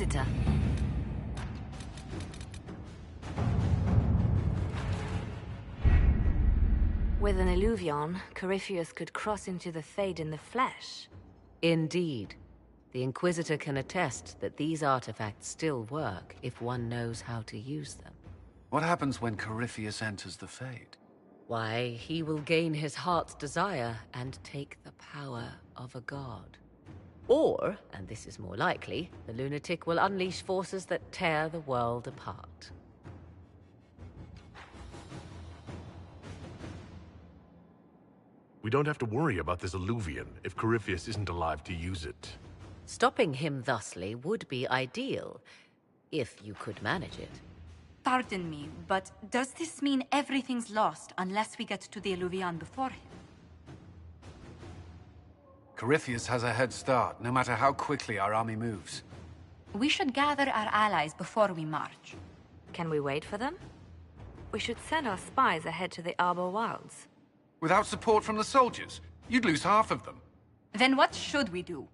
Inquisitor. With an Illuvion, Corypheus could cross into the Fade in the flesh. Indeed. The Inquisitor can attest that these artifacts still work if one knows how to use them. What happens when Corypheus enters the Fade? Why, he will gain his heart's desire and take the power of a god. Or, and this is more likely, the lunatic will unleash forces that tear the world apart. We don't have to worry about this Illuvion if Corypheus isn't alive to use it. Stopping him thusly would be ideal, if you could manage it. Pardon me, but does this mean everything's lost unless we get to the Illuvion before him? Corypheus has a head start, no matter how quickly our army moves. We should gather our allies before we march. Can we wait for them? We should send our spies ahead to the Arbor Wilds. Without support from the soldiers, you'd lose half of them. Then what should we do?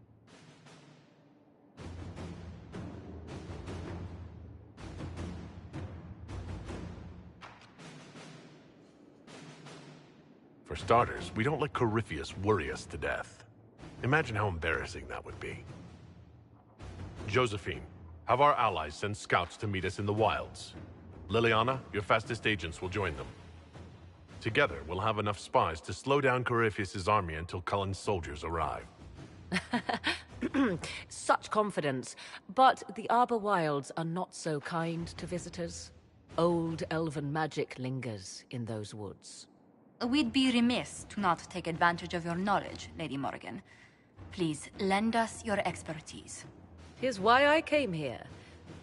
For starters, we don't let Corypheus worry us to death. Imagine how embarrassing that would be. Josephine, have our allies send scouts to meet us in the wilds. Liliana, your fastest agents will join them. Together, we'll have enough spies to slow down Corypheus' army until Cullen's soldiers arrive. Such confidence. But the Arbor Wilds are not so kind to visitors. Old elven magic lingers in those woods. We'd be remiss to not take advantage of your knowledge, Lady Morgan. Please, lend us your expertise. 'Tis why I came here,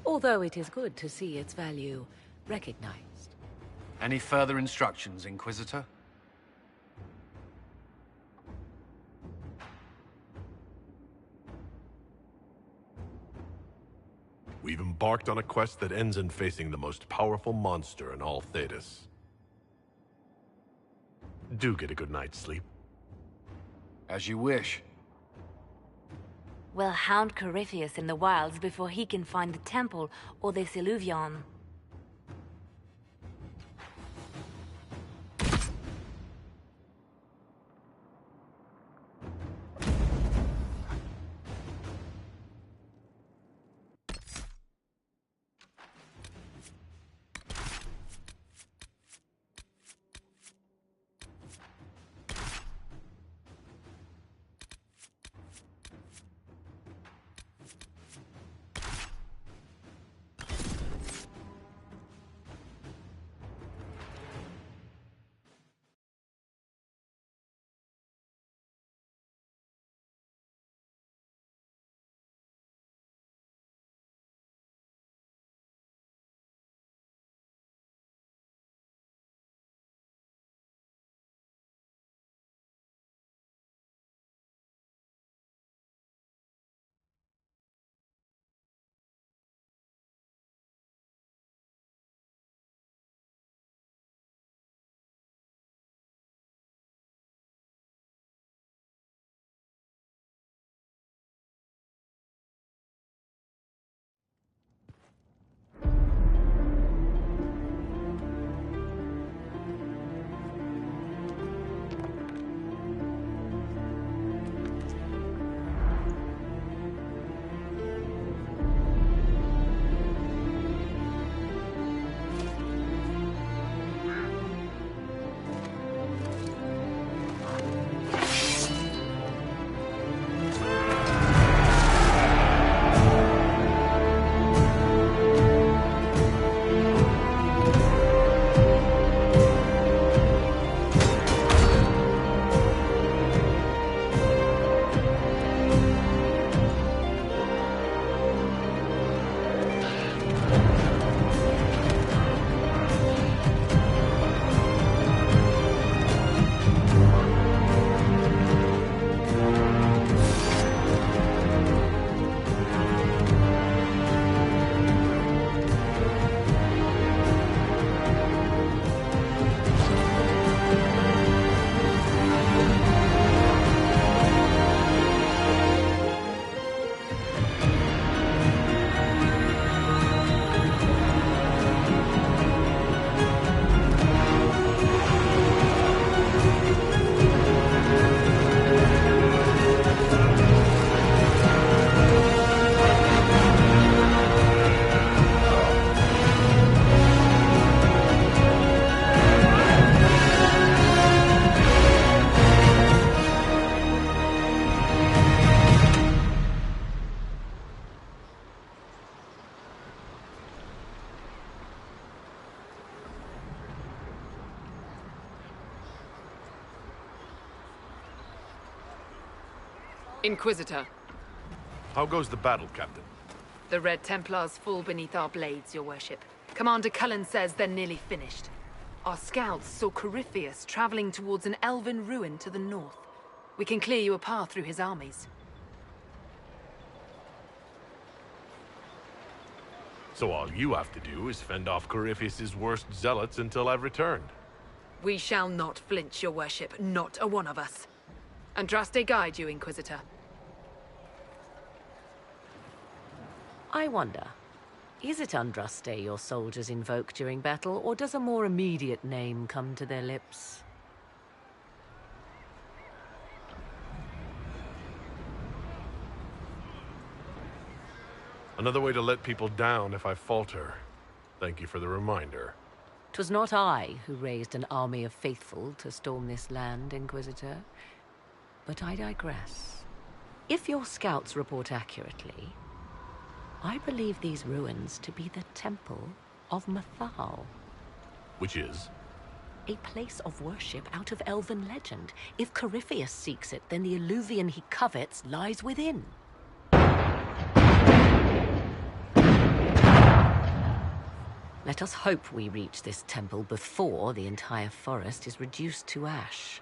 although it is good to see its value recognized. Any further instructions, Inquisitor? We've embarked on a quest that ends in facing the most powerful monster in all Thedas. Do get a good night's sleep. As you wish. We'll hound Corypheus in the wilds before he can find the temple or this Illuvion. Inquisitor. How goes the battle, Captain? The Red Templars fall beneath our blades, your worship. Commander Cullen says they're nearly finished. Our scouts saw Corypheus traveling towards an elven ruin to the north. We can clear you a path through his armies. So all you have to do is fend off Corypheus' worst zealots until I've returned. We shall not flinch, your worship, not a one of us. Andraste guide you, Inquisitor. I wonder, is it Andraste your soldiers invoke during battle, or does a more immediate name come to their lips? Another way to let people down if I falter. Thank you for the reminder. 'Twas not I who raised an army of faithful to storm this land, Inquisitor. But I digress. If your scouts report accurately, I believe these ruins to be the Temple of Mathal. Which is? A place of worship out of elven legend. If Corypheus seeks it, then the Illuvian he covets lies within. Let us hope we reach this temple before the entire forest is reduced to ash.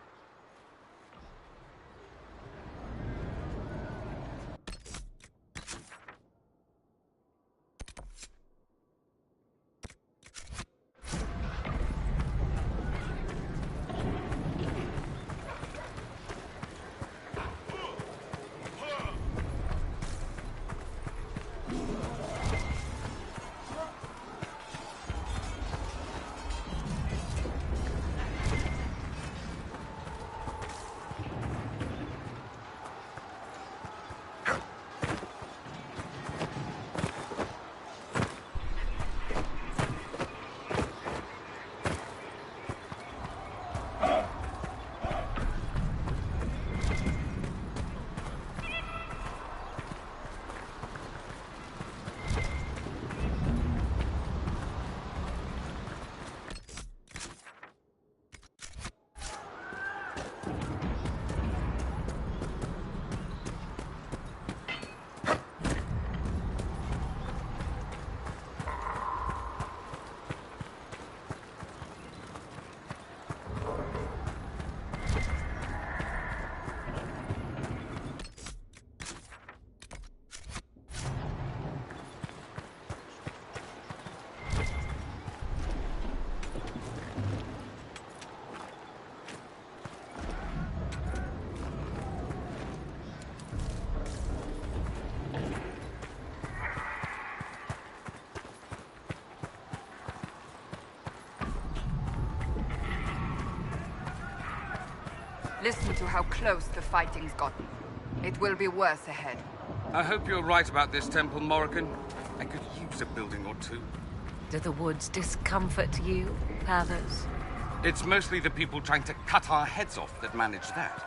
Listen to how close the fighting's gotten. It will be worse ahead. I hope you're right about this temple, Morrigan. I could use a building or two. Do the woods discomfort you, Pathers? It's mostly the people trying to cut our heads off that manage that.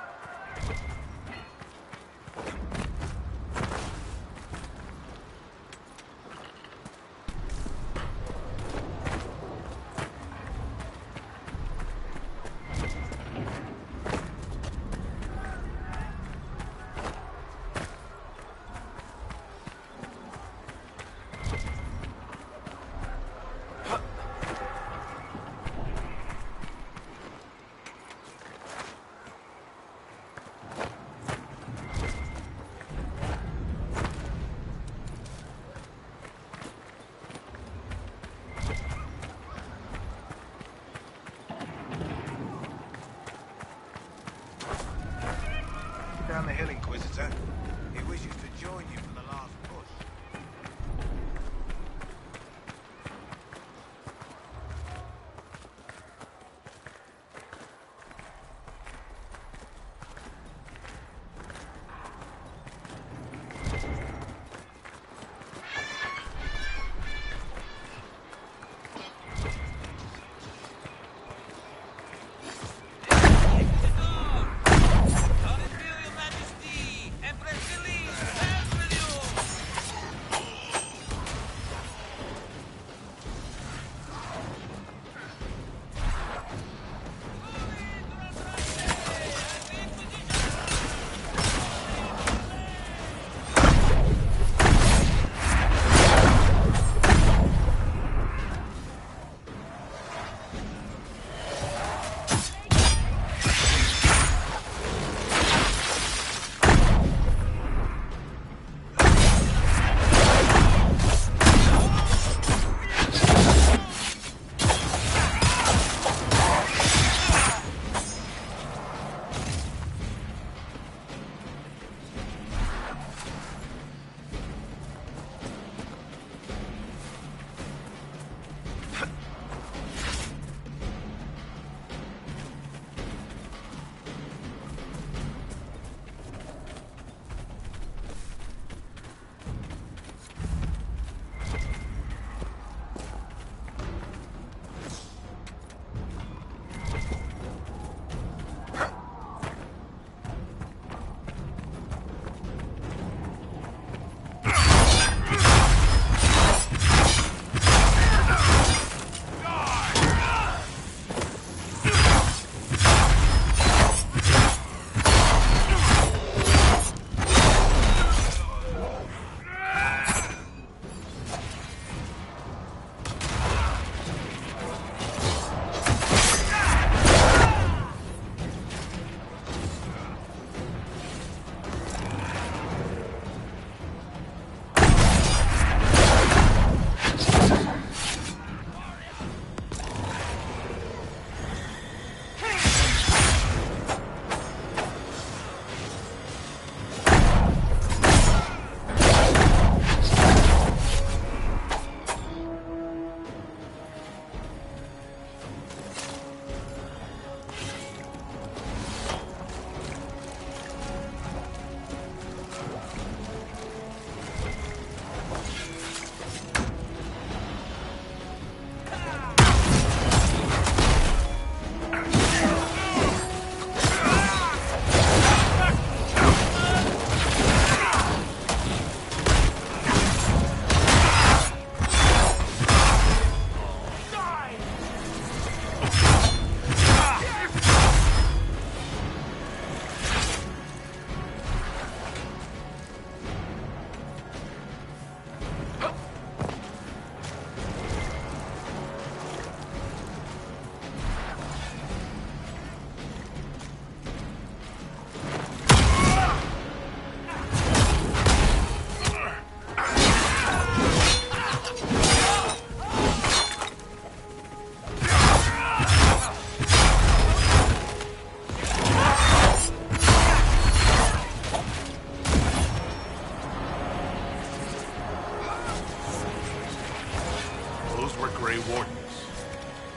Grey Wardens.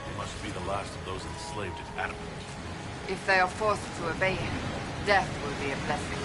They must be the last of those enslaved at Adamant. If they are forced to obey him, death will be a blessing.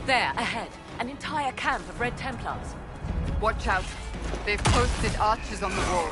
There, ahead. An entire camp of Red Templars. Watch out. They've posted archers on the wall.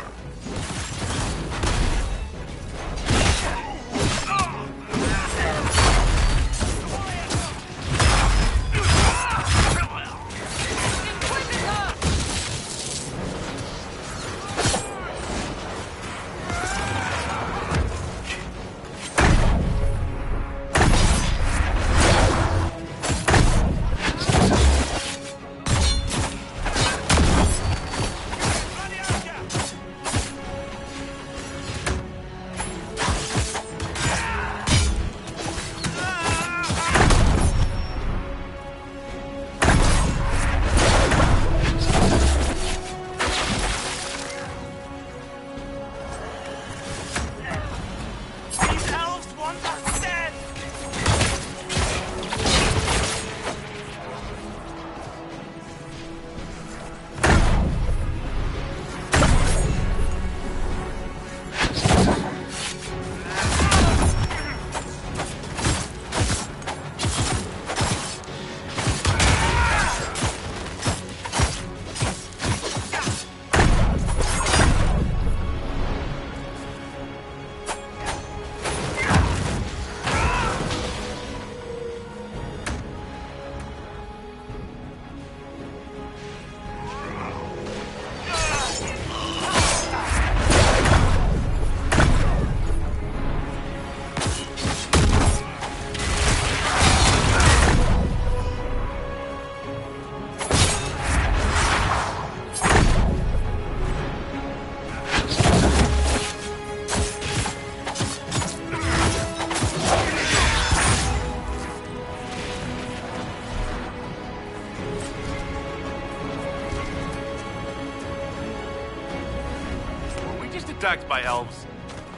Attacked by elves.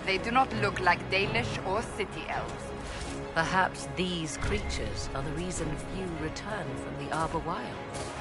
They do not look like Dalish or city elves. Perhaps these creatures are the reason few return from the Arbor Wilds.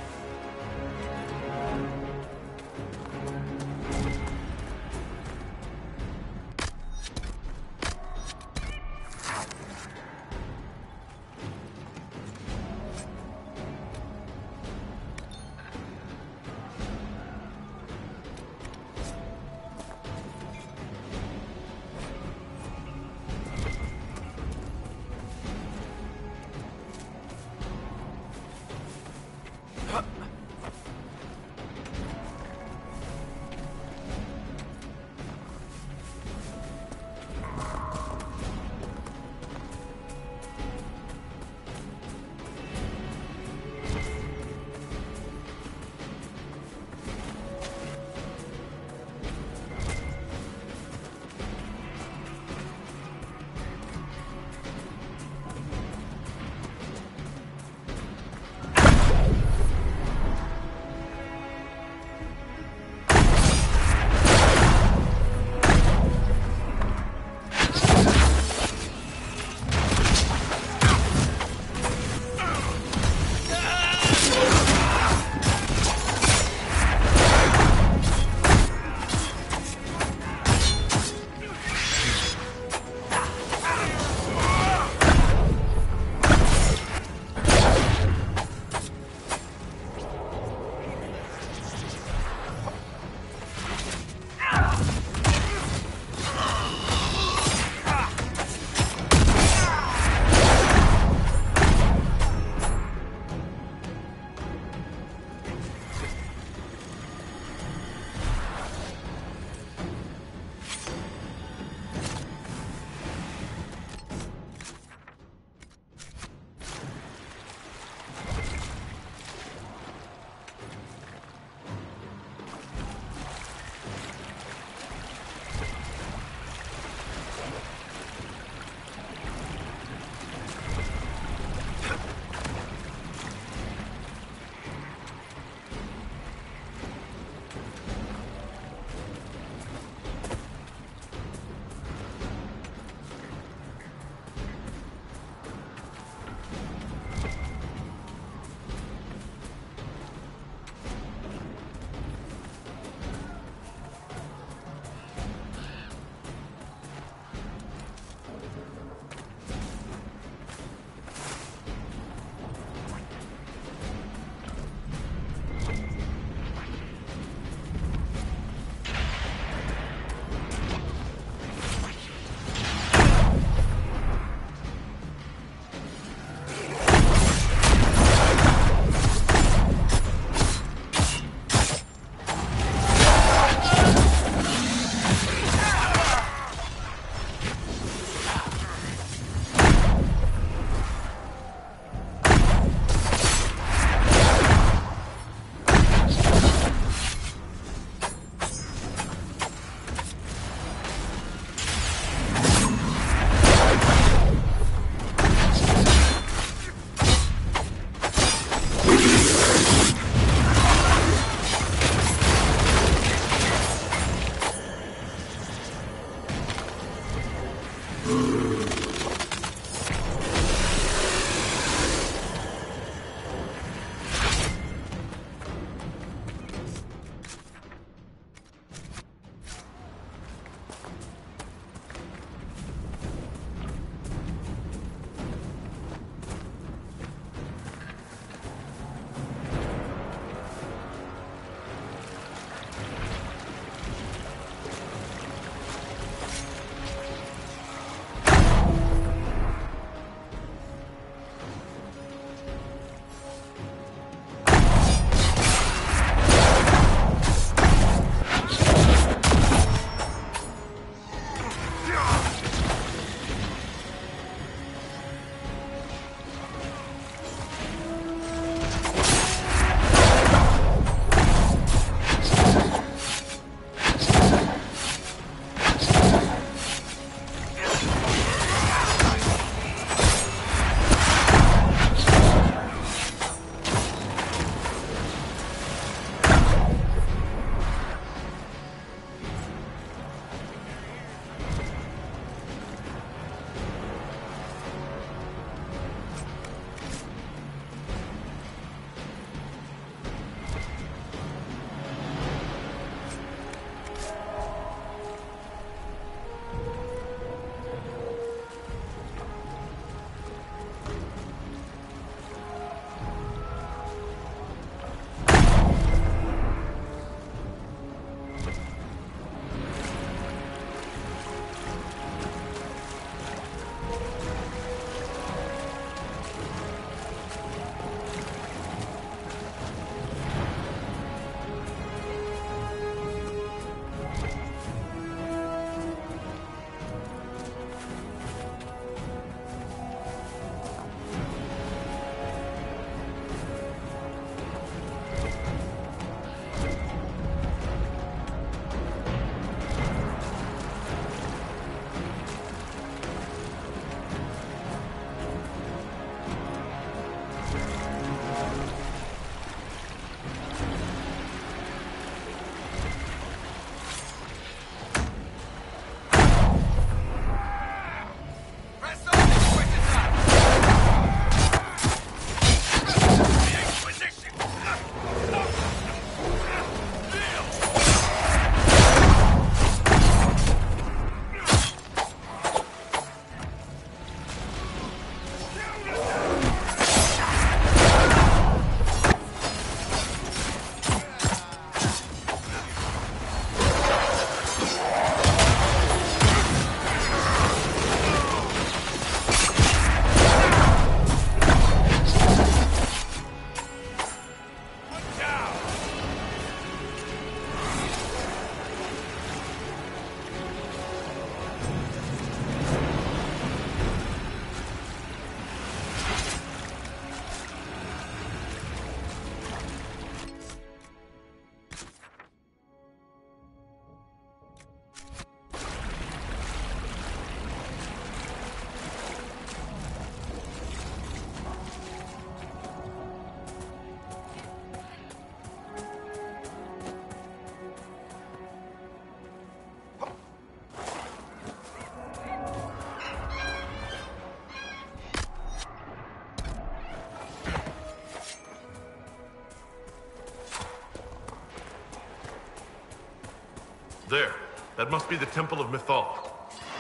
There. That must be the Temple of Mythal.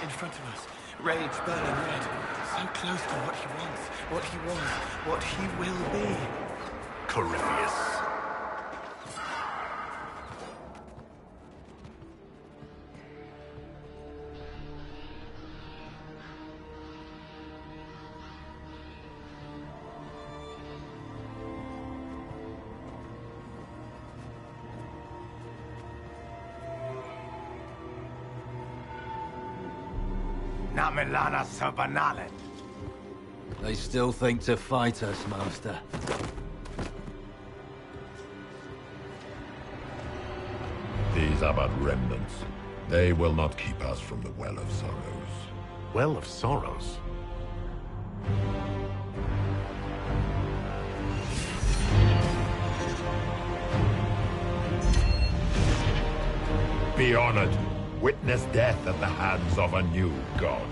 In front of us, rage burning red. So close to what he wants, what he was, what he will be. Corypheus. Namilana Sabanalet. They still think to fight us, Master. These are but remnants. They will not keep us from the Well of Sorrows. Well of Sorrows? Be honored. Witness death at the hands of a new god.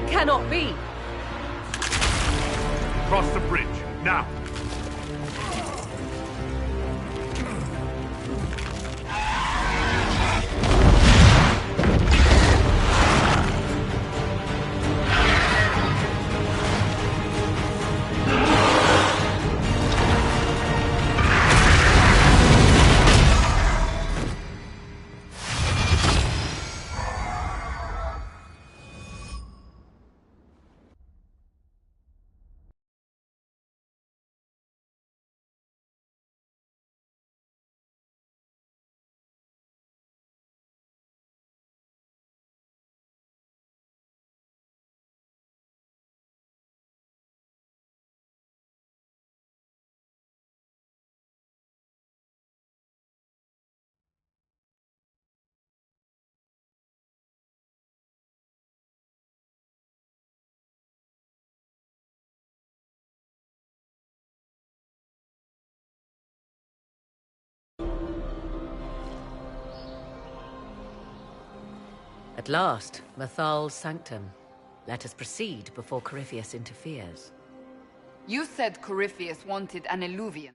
Cannot be! Cross the bridge, now! At last, Mythal's sanctum. Let us proceed before Corypheus interferes. You said Corypheus wanted an eluvian.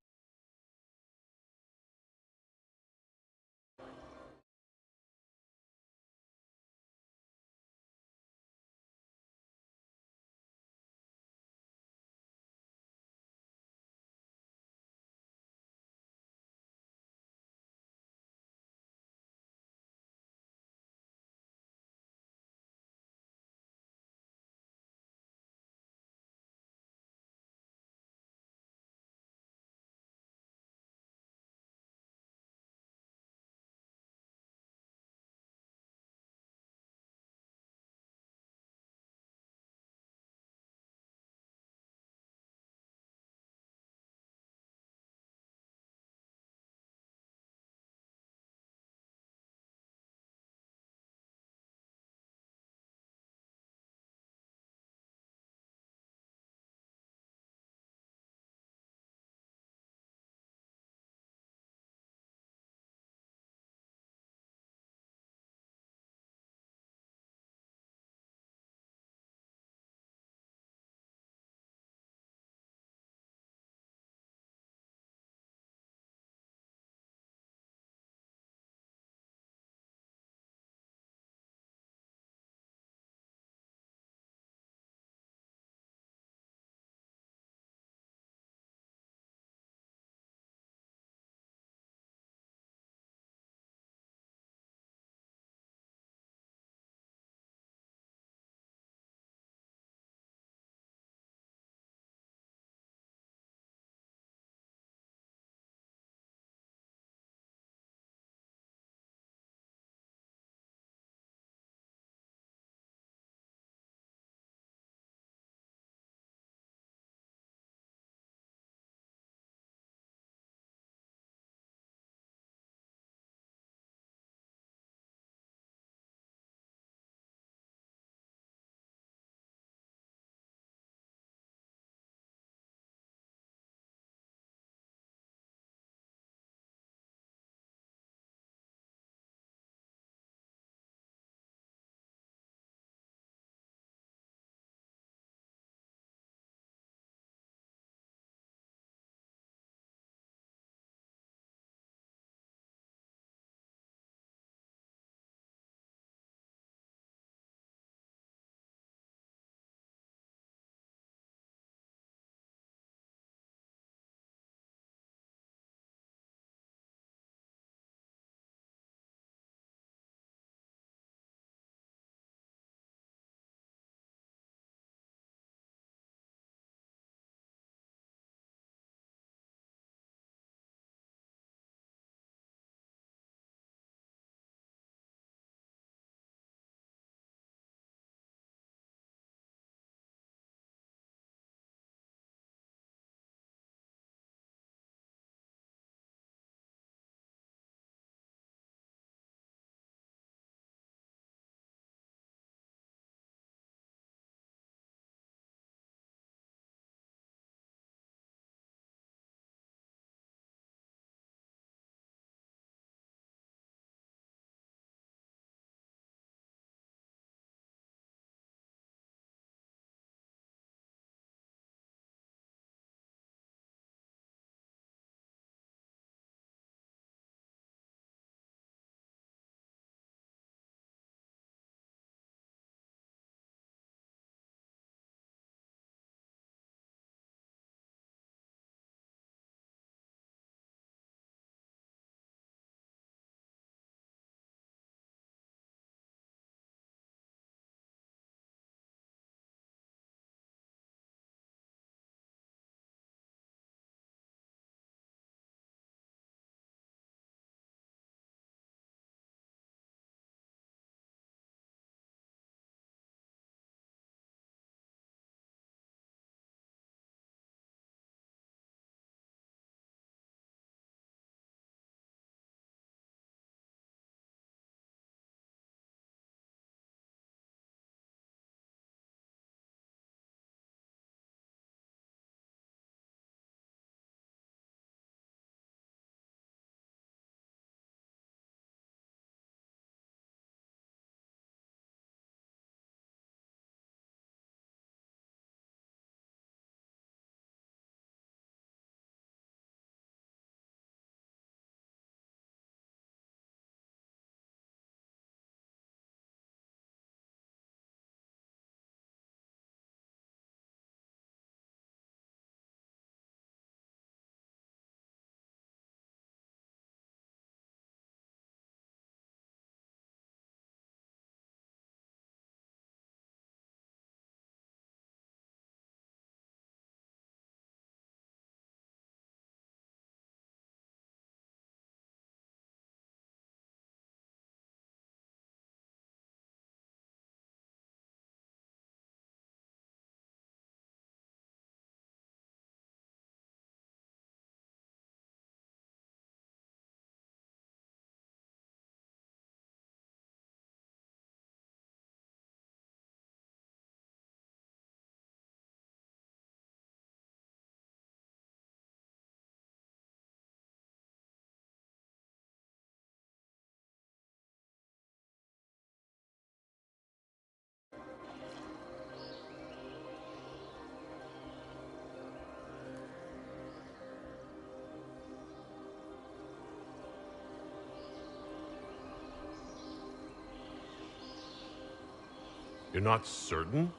You're not certain?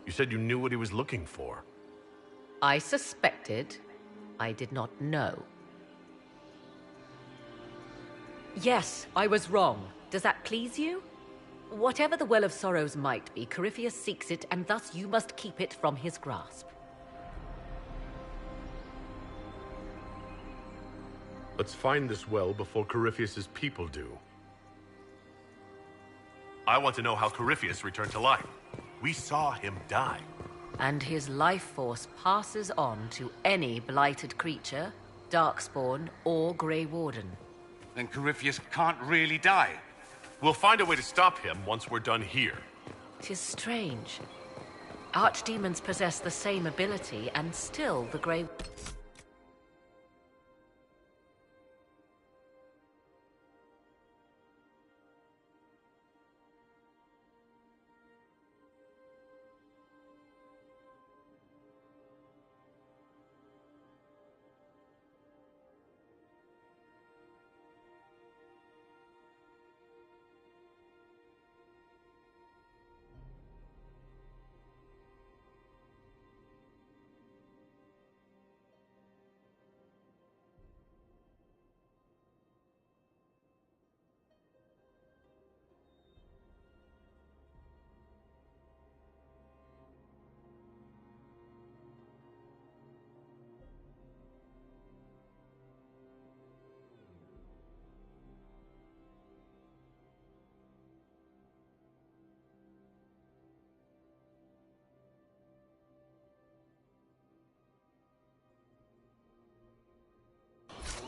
You said you knew what he was looking for. I suspected. I did not know. Yes, I was wrong. Does that please you? Whatever the Well of Sorrows might be, Corypheus seeks it, and thus you must keep it from his grasp. Let's find this well before Corypheus's people do. I want to know how Corypheus returned to life. We saw him die. And his life force passes on to any blighted creature, Darkspawn, or Grey Warden. Then Corypheus can't really die. We'll find a way to stop him once we're done here. 'Tis strange. Archdemons possess the same ability, and still the Grey...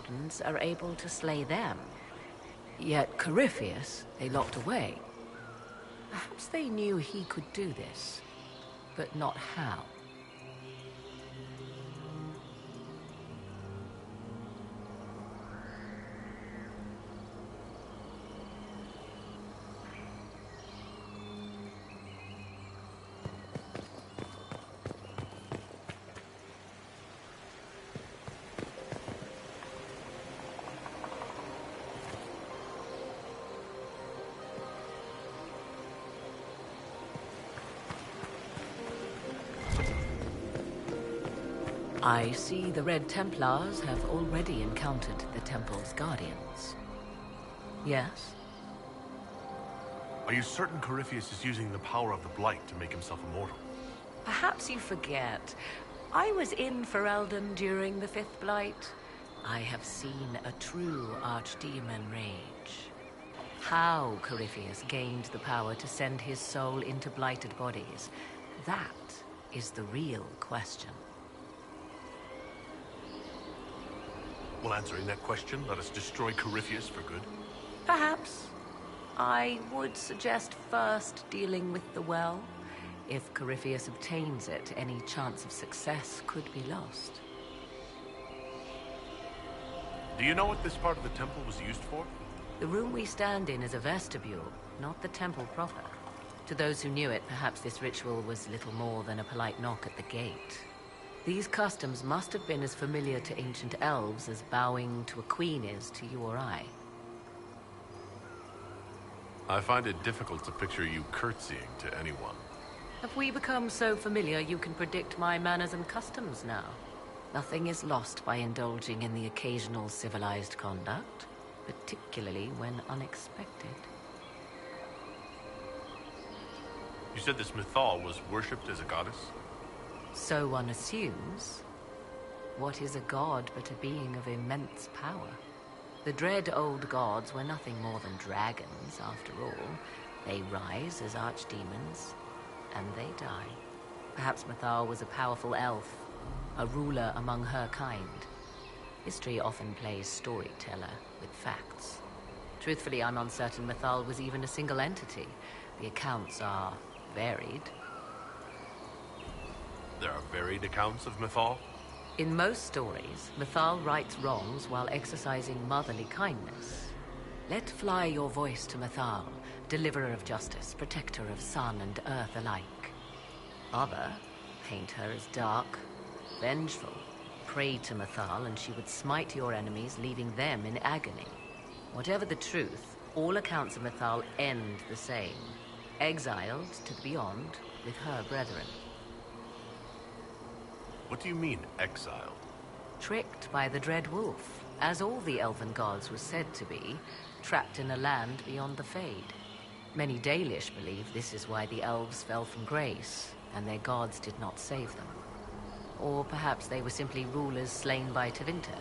Wardens are able to slay them. Yet Corypheus, they locked away. Perhaps they knew he could do this, but not how. I see the Red Templars have already encountered the Temple's guardians. Yes? Are you certain Corypheus is using the power of the Blight to make himself immortal? Perhaps you forget. I was in Ferelden during the Fifth Blight. I have seen a true Archdemon rage. How Corypheus gained the power to send his soul into blighted bodies, that is the real question. Well, answering that question, let us destroy Corypheus for good. Perhaps. I would suggest first dealing with the well. If Corypheus obtains it, any chance of success could be lost. Do you know what this part of the temple was used for? The room we stand in is a vestibule, not the temple proper. To those who knew it, perhaps this ritual was little more than a polite knock at the gate. These customs must have been as familiar to ancient elves as bowing to a queen is to you or I. I find it difficult to picture you curtsying to anyone. Have we become so familiar you can predict my manners and customs now? Nothing is lost by indulging in the occasional civilized conduct, particularly when unexpected. You said this Mythal was worshipped as a goddess? So one assumes. What is a god but a being of immense power? The dread old gods were nothing more than dragons, after all. They rise as archdemons, and they die. Perhaps Mythal was a powerful elf, a ruler among her kind. History often plays storyteller with facts. Truthfully, I'm uncertain Mythal was even a single entity. The accounts are varied. There are varied accounts of Mythal? In most stories, Mythal rights wrongs while exercising motherly kindness. Let fly your voice to Mythal, deliverer of justice, protector of sun and earth alike. Other paint her as dark, vengeful. Pray to Mythal and she would smite your enemies, leaving them in agony. Whatever the truth, all accounts of Mythal end the same. exiled to the beyond with her brethren. What do you mean, exiled? Tricked by the Dread Wolf, as all the elven gods were said to be, trapped in a land beyond the Fade. Many Dalish believe this is why the elves fell from grace, and their gods did not save them. Or perhaps they were simply rulers slain by Tevinter.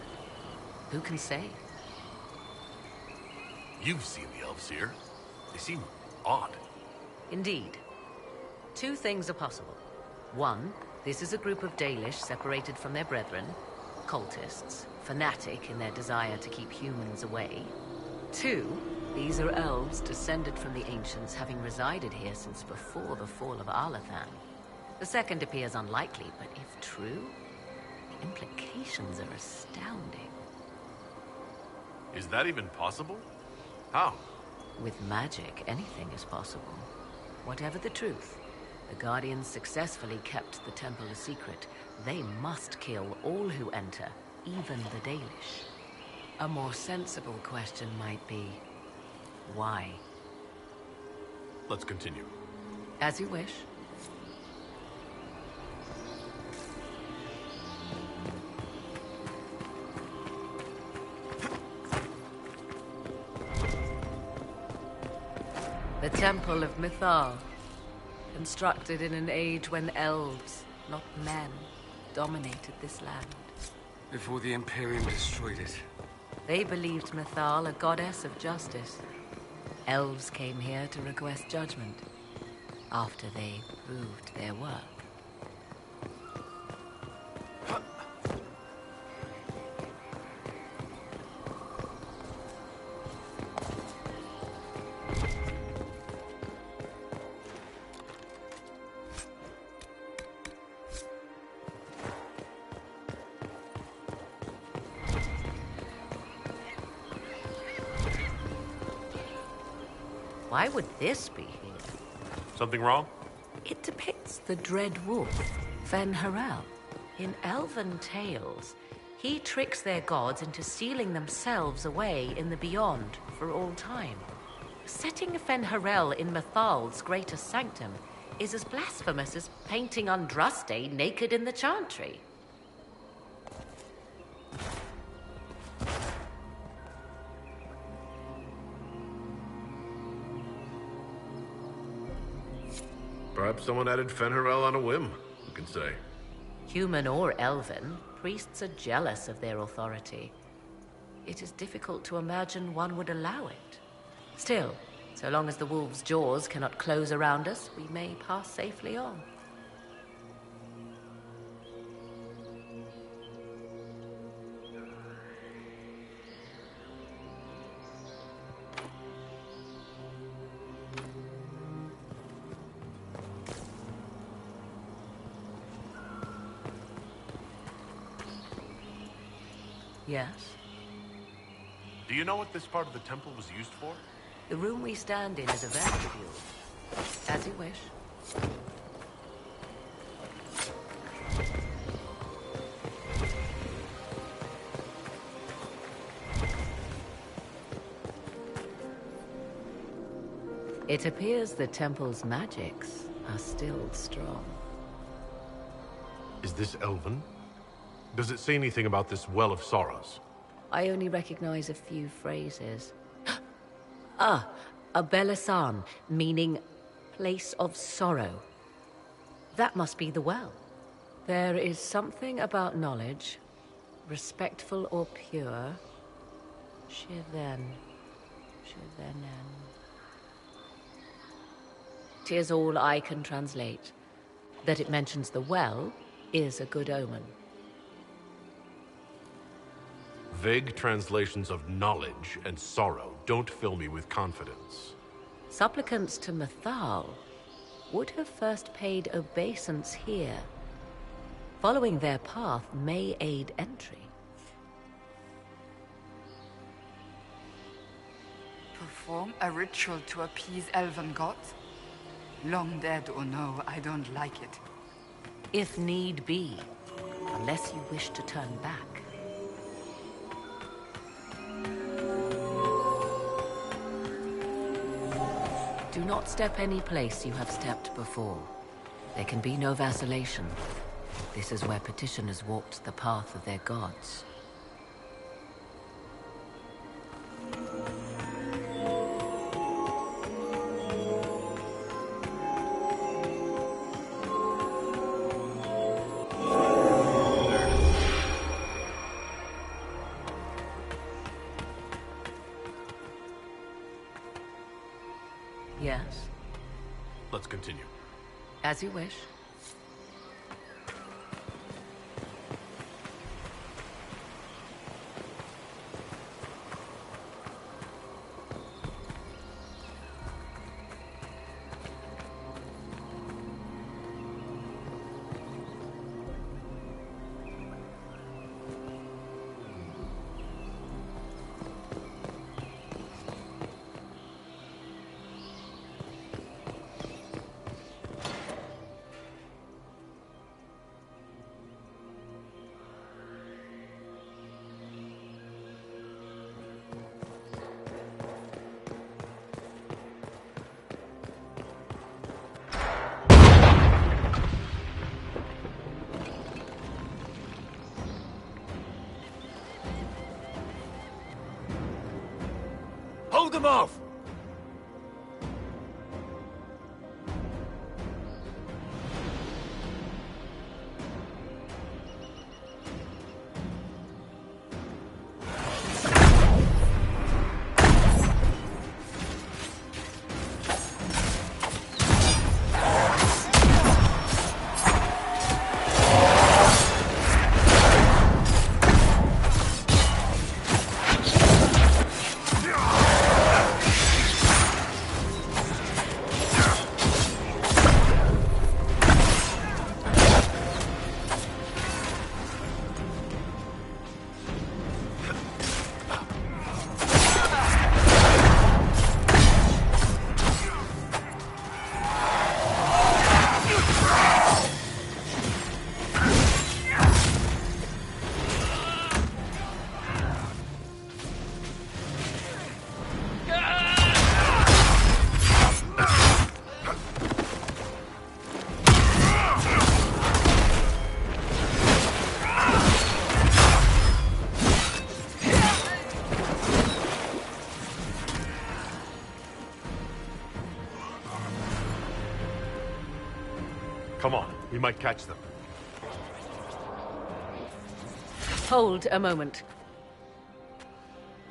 Who can say? You've seen the elves here. They seem odd. Indeed. Two things are possible. One, this is a group of Dalish separated from their brethren, cultists, fanatic in their desire to keep humans away. Two, these are elves descended from the ancients, having resided here since before the fall of Arlathan. The second appears unlikely, but if true, the implications are astounding. Is that even possible? How? With magic, anything is possible. Whatever the truth, the Guardians successfully kept the temple a secret. They must kill all who enter, even the Dalish. A more sensible question might be, why? Let's continue. As you wish. The Temple of Mythal, constructed in an age when elves, not men, dominated this land. Before the Imperium destroyed it. They believed Mythal a goddess of justice. Elves came here to request judgment, after they proved their worth. Why would this be here? Something wrong? It depicts the Dread Wolf, Fen-Harel. In elven tales, he tricks their gods into sealing themselves away in the beyond for all time. Setting Fen-Harel in Mythal's greatest sanctum is as blasphemous as painting Andraste naked in the chantry. Perhaps someone added Fen-Harel on a whim, who can say? Human or elven, priests are jealous of their authority. It is difficult to imagine one would allow it. Still, so long as the wolf's jaws cannot close around us, we may pass safely on. Yes? Do you know what this part of the temple was used for? The room we stand in is a vestibule. As you wish. It appears the temple's magics are still strong. Is this elven? Does it say anything about this Well of Sorrows? I only recognize a few phrases. Ah, a Belasan, meaning place of sorrow. That must be the well. There is something about knowledge, respectful or pure. Shiven. Shivenen. 'Tis all I can translate. That it mentions the well is a good omen. Vague translations of knowledge and sorrow don't fill me with confidence. Supplicants to Mythal would have first paid obeisance here. Following their path may aid entry. Perform a ritual to appease elven gods? Long dead or no, I don't like it. If need be, unless you wish to turn back. Do not step any place you have stepped before. There can be no vacillation. This is where petitioners walked the path of their gods. Yes? Let's continue. As you wish. Hold them off! Come on, we might catch them. Hold a moment.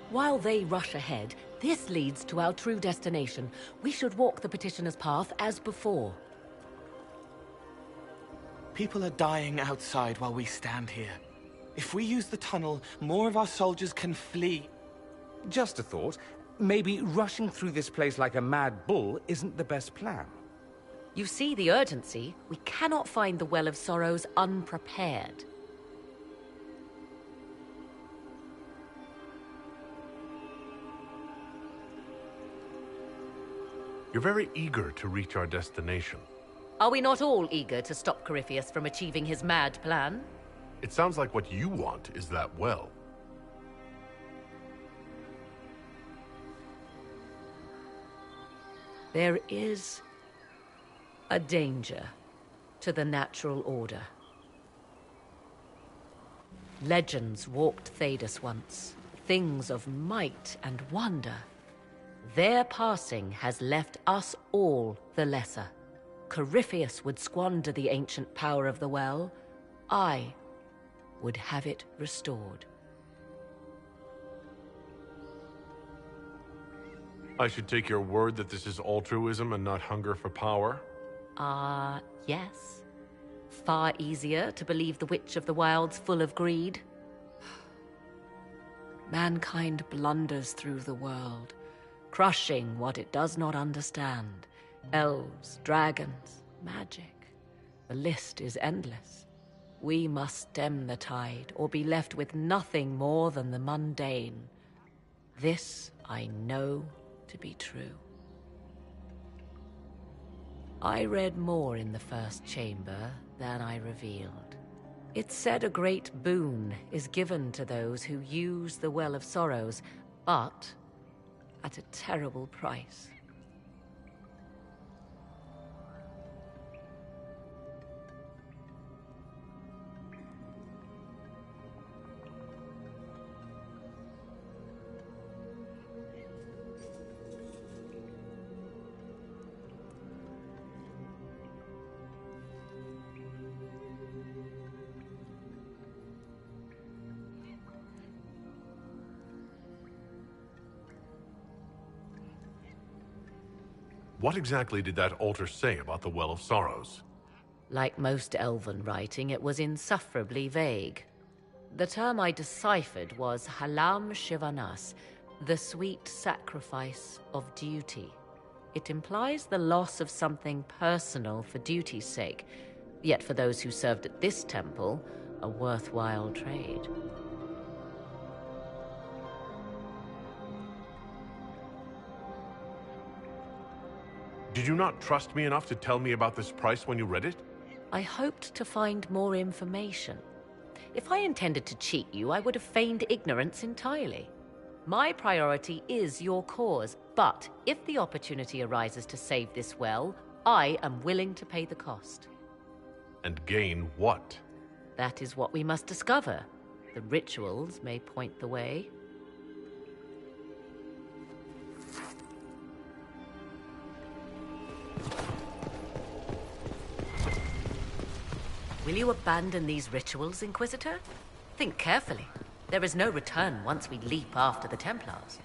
While they rush ahead, this leads to our true destination. We should walk the petitioner's path as before. People are dying outside while we stand here. If we use the tunnel, more of our soldiers can flee. Just a thought. Maybe rushing through this place like a mad bull isn't the best plan. You see the urgency? We cannot find the Well of Sorrows unprepared. You're very eager to reach our destination. Are we not all eager to stop Corypheus from achieving his mad plan? It sounds like what you want is that well. There is a danger to the natural order. Legends walked Thedas once, things of might and wonder. Their passing has left us all the lesser. Corypheus would squander the ancient power of the well. I would have it restored. I should take your word that this is altruism and not hunger for power? Yes. Far easier to believe the Witch of the Wild's full of greed. Mankind blunders through the world, crushing what it does not understand. Elves, dragons, magic. The list is endless. We must stem the tide, or be left with nothing more than the mundane. This I know to be true. I read more in the first chamber than I revealed. It said a great boon is given to those who use the Well of Sorrows, but at a terrible price. What exactly did that altar say about the Well of Sorrows? Like most elven writing, it was insufferably vague. The term I deciphered was Halam Shivanas, the sweet sacrifice of duty. It implies the loss of something personal for duty's sake, yet for those who served at this temple, a worthwhile trade. Did you not trust me enough to tell me about this price when you read it? I hoped to find more information. If I intended to cheat you, I would have feigned ignorance entirely. My priority is your cause, but if the opportunity arises to save this well, I am willing to pay the cost. And gain what? That is what we must discover. The rituals may point the way. Will you abandon these rituals, Inquisitor? Think carefully. There is no return once we leap after the Templars.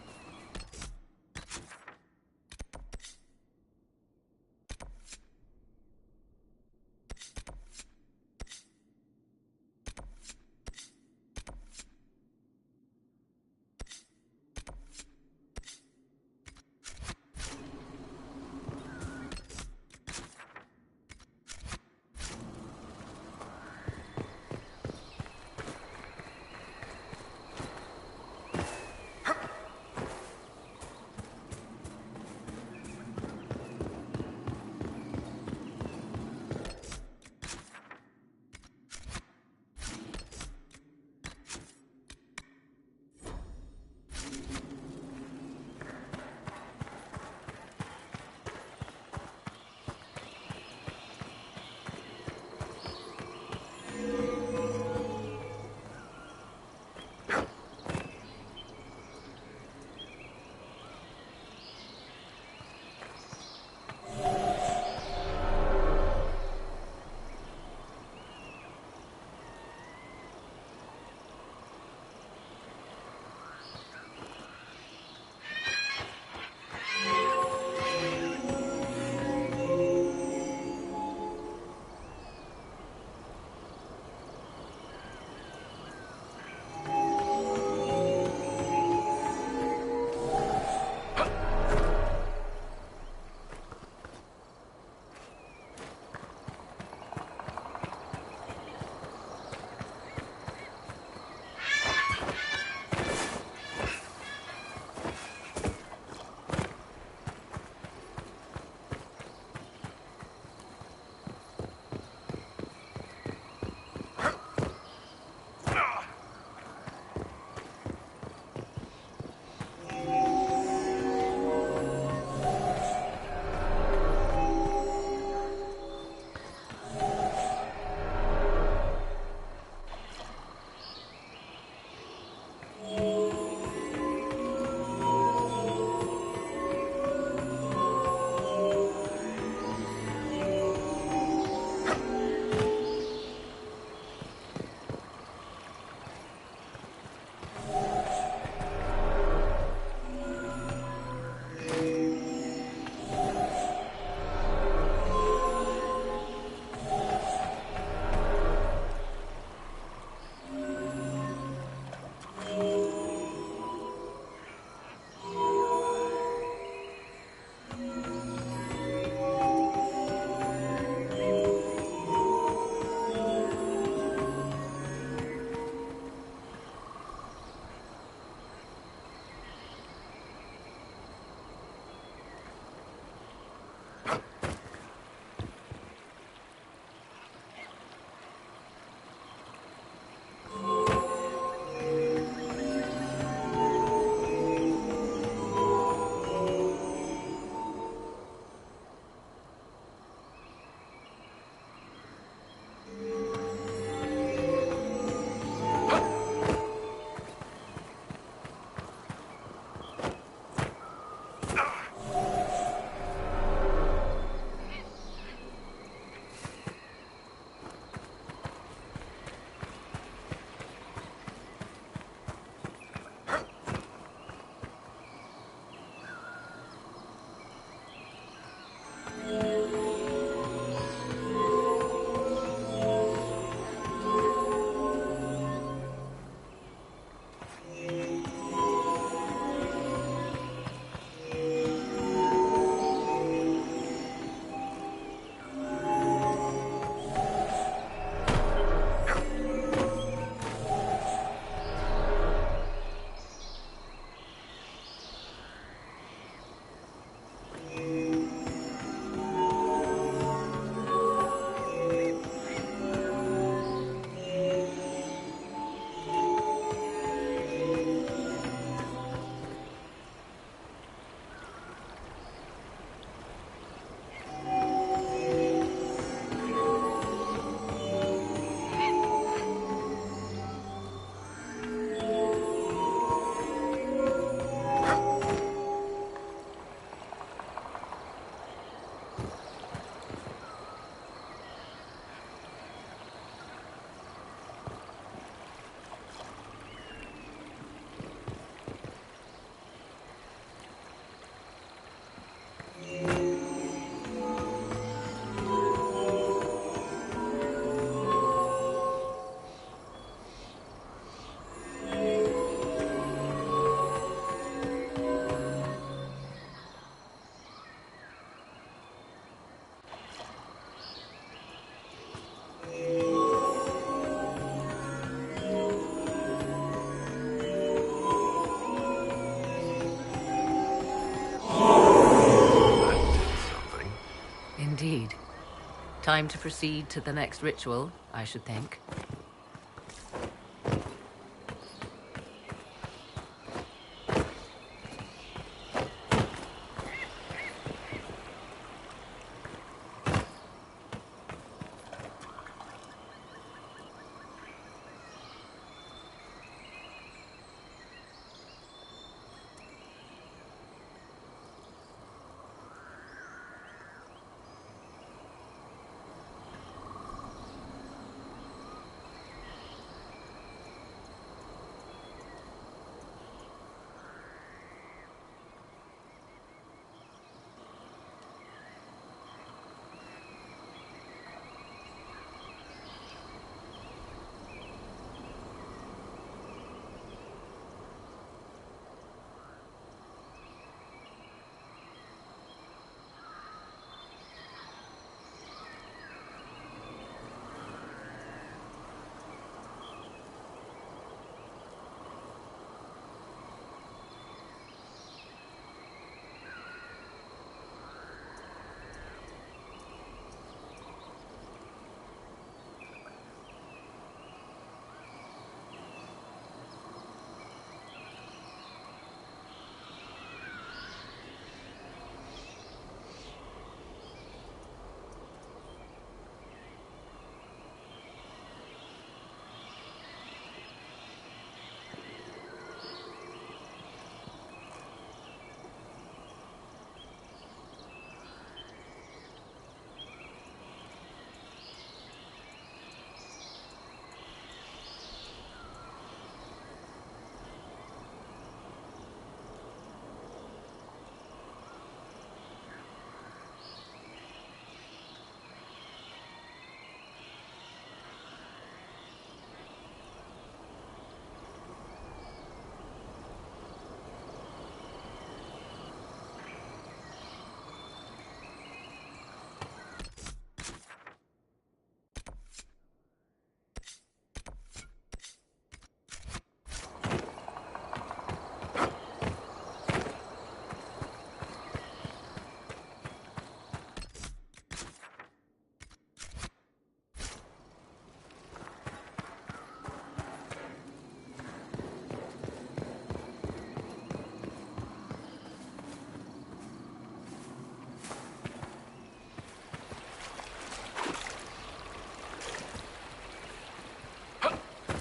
Time to proceed to the next ritual, I should think.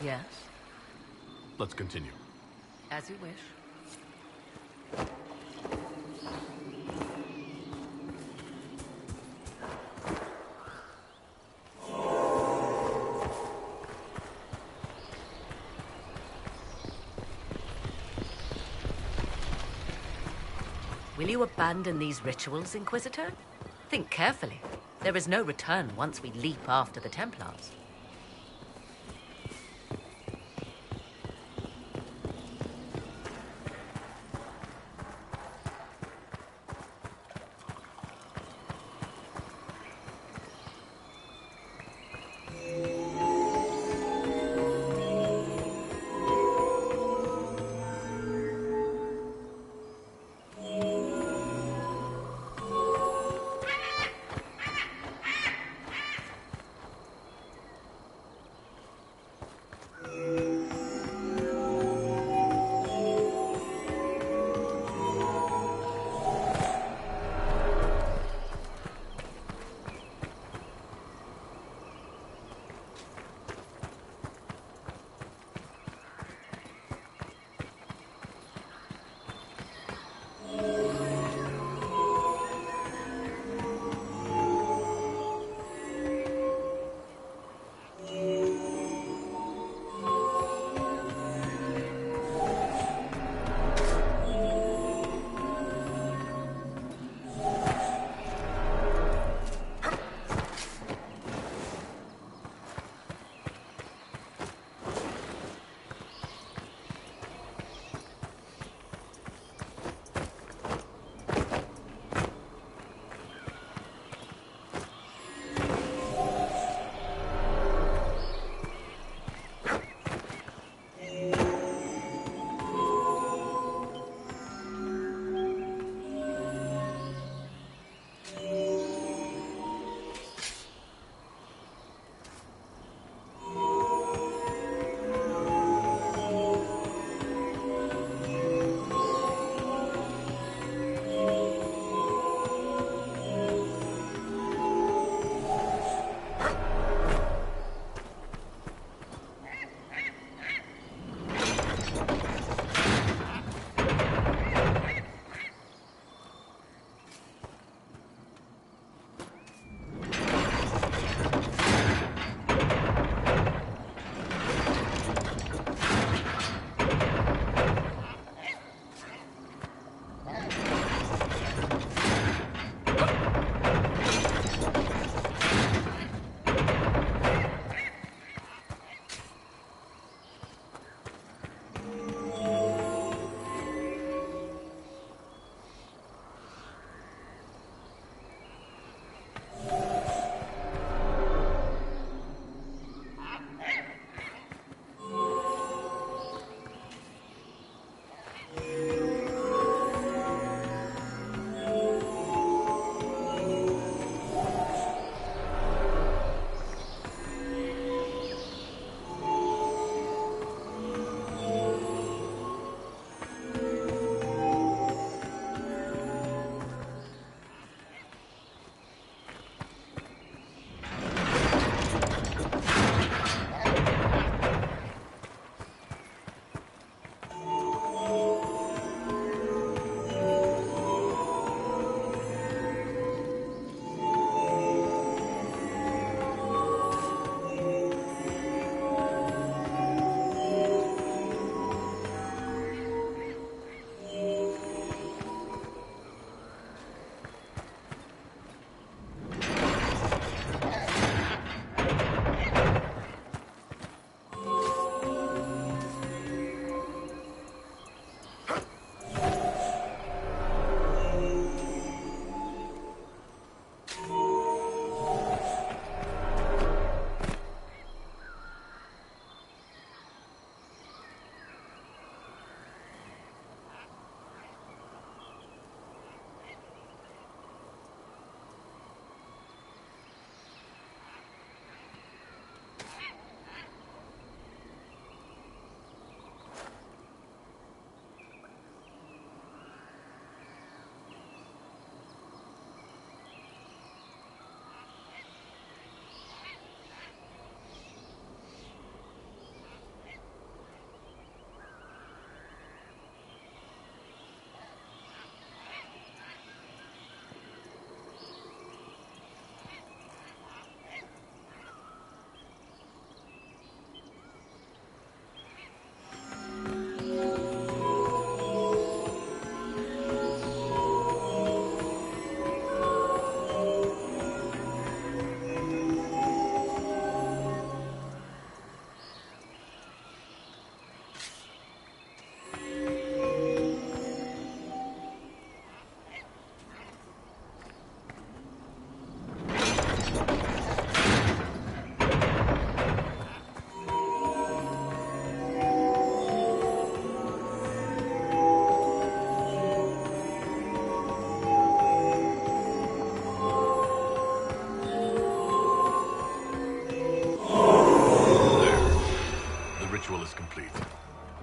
Yes? Let's continue. As you wish. Will you abandon these rituals, Inquisitor? Think carefully. There is no return once we leap after the Templars.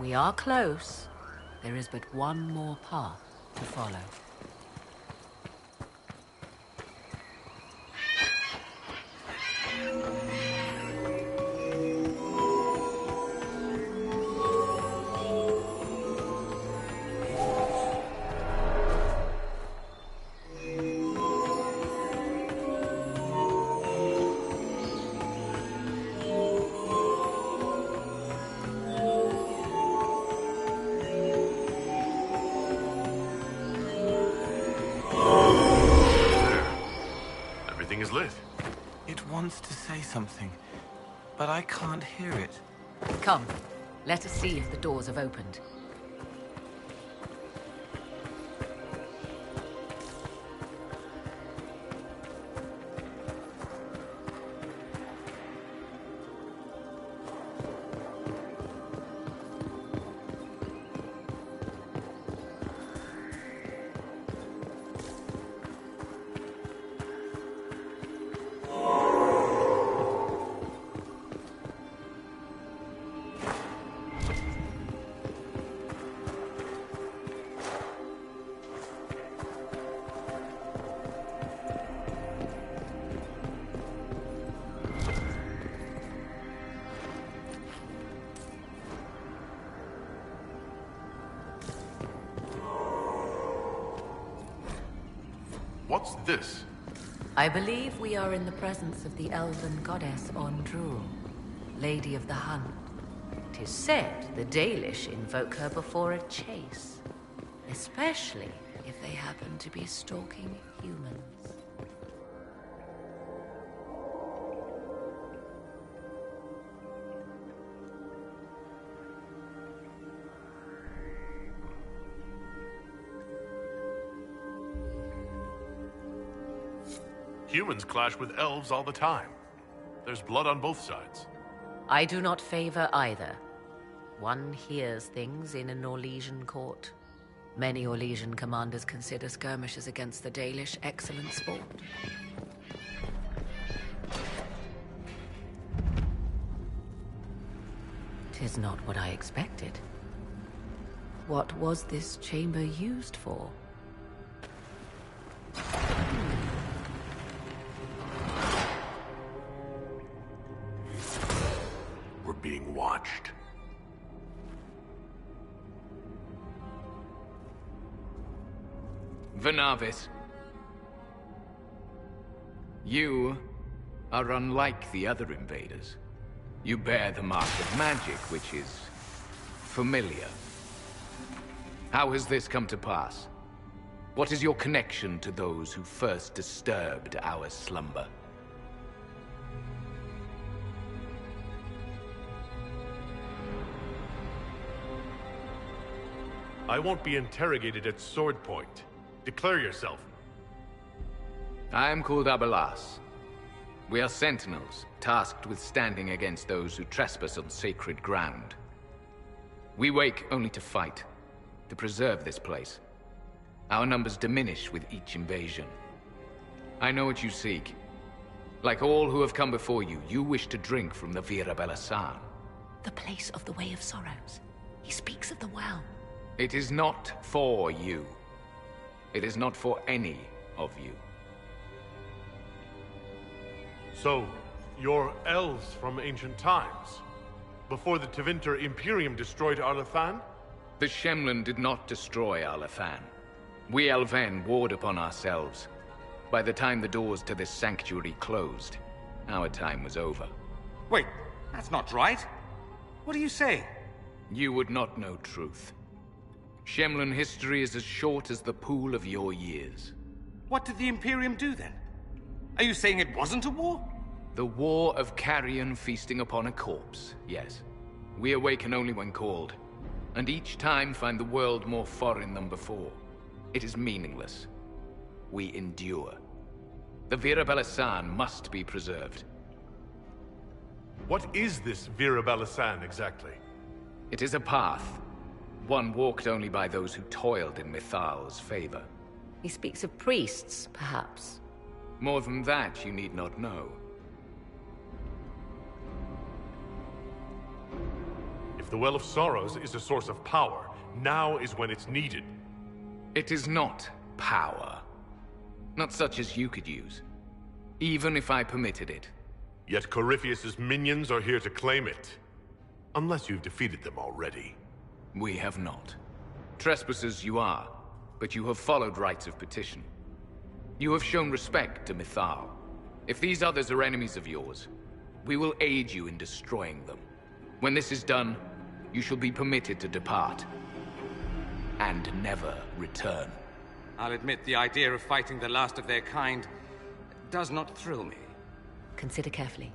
We are close. There is but one more path to follow. Everything is lit. It wants to say something, but I can't hear it. Come, let us see if the doors have opened. What's this? I believe we are in the presence of the elven goddess Ondrul, Lady of the Hunt. 'Tis said the Dalish invoke her before a chase, especially if they happen to be stalking humans. Humans clash with elves all the time. There's blood on both sides. I do not favor either. One hears things in an Orlesian court. Many Orlesian commanders consider skirmishes against the Dalish excellent sport. Tis not what I expected. What was this chamber used for? We're being watched. Venavis, you are unlike the other invaders. You bear the mark of magic, which is familiar. How has this come to pass? What is your connection to those who first disturbed our slumber? I won't be interrogated at sword point. Declare yourself. I am called Abelas. We are sentinels, tasked with standing against those who trespass on sacred ground. We wake only to fight, to preserve this place. Our numbers diminish with each invasion. I know what you seek. Like all who have come before you, you wish to drink from the Vira Belasan. The place of the Way of Sorrows. He speaks of the well. It is not for you. It is not for any of you. So, you're elves from ancient times? Before the Tevinter Imperium destroyed Arlathan? The Shemlin did not destroy Arlathan. We Elven warred upon ourselves. By the time the doors to this sanctuary closed, our time was over. Wait, that's not right. What do you say? You would not know truth. Shemlin history is as short as the pool of your years. What did the Imperium do then? Are you saying it wasn't a war? The war of carrion feasting upon a corpse, yes. We awaken only when called, and each time find the world more foreign than before. It is meaningless. We endure. The Vira Belasan must be preserved. What is this Vira Belasan exactly? It is a path. One walked only by those who toiled in Mithal's favor. He speaks of priests, perhaps. More than that, you need not know. If the Well of Sorrows is a source of power. Now is when it's needed. It is not power. Not such as you could use. Even if I permitted it. Yet Corypheus's minions are here to claim it. Unless you've defeated them already. We have not. Trespassers you are, but you have followed rites of petition. You have shown respect to Mythal. If these others are enemies of yours, we will aid you in destroying them. When this is done, you shall be permitted to depart. And never return. I'll admit the idea of fighting the last of their kind does not thrill me. Consider carefully.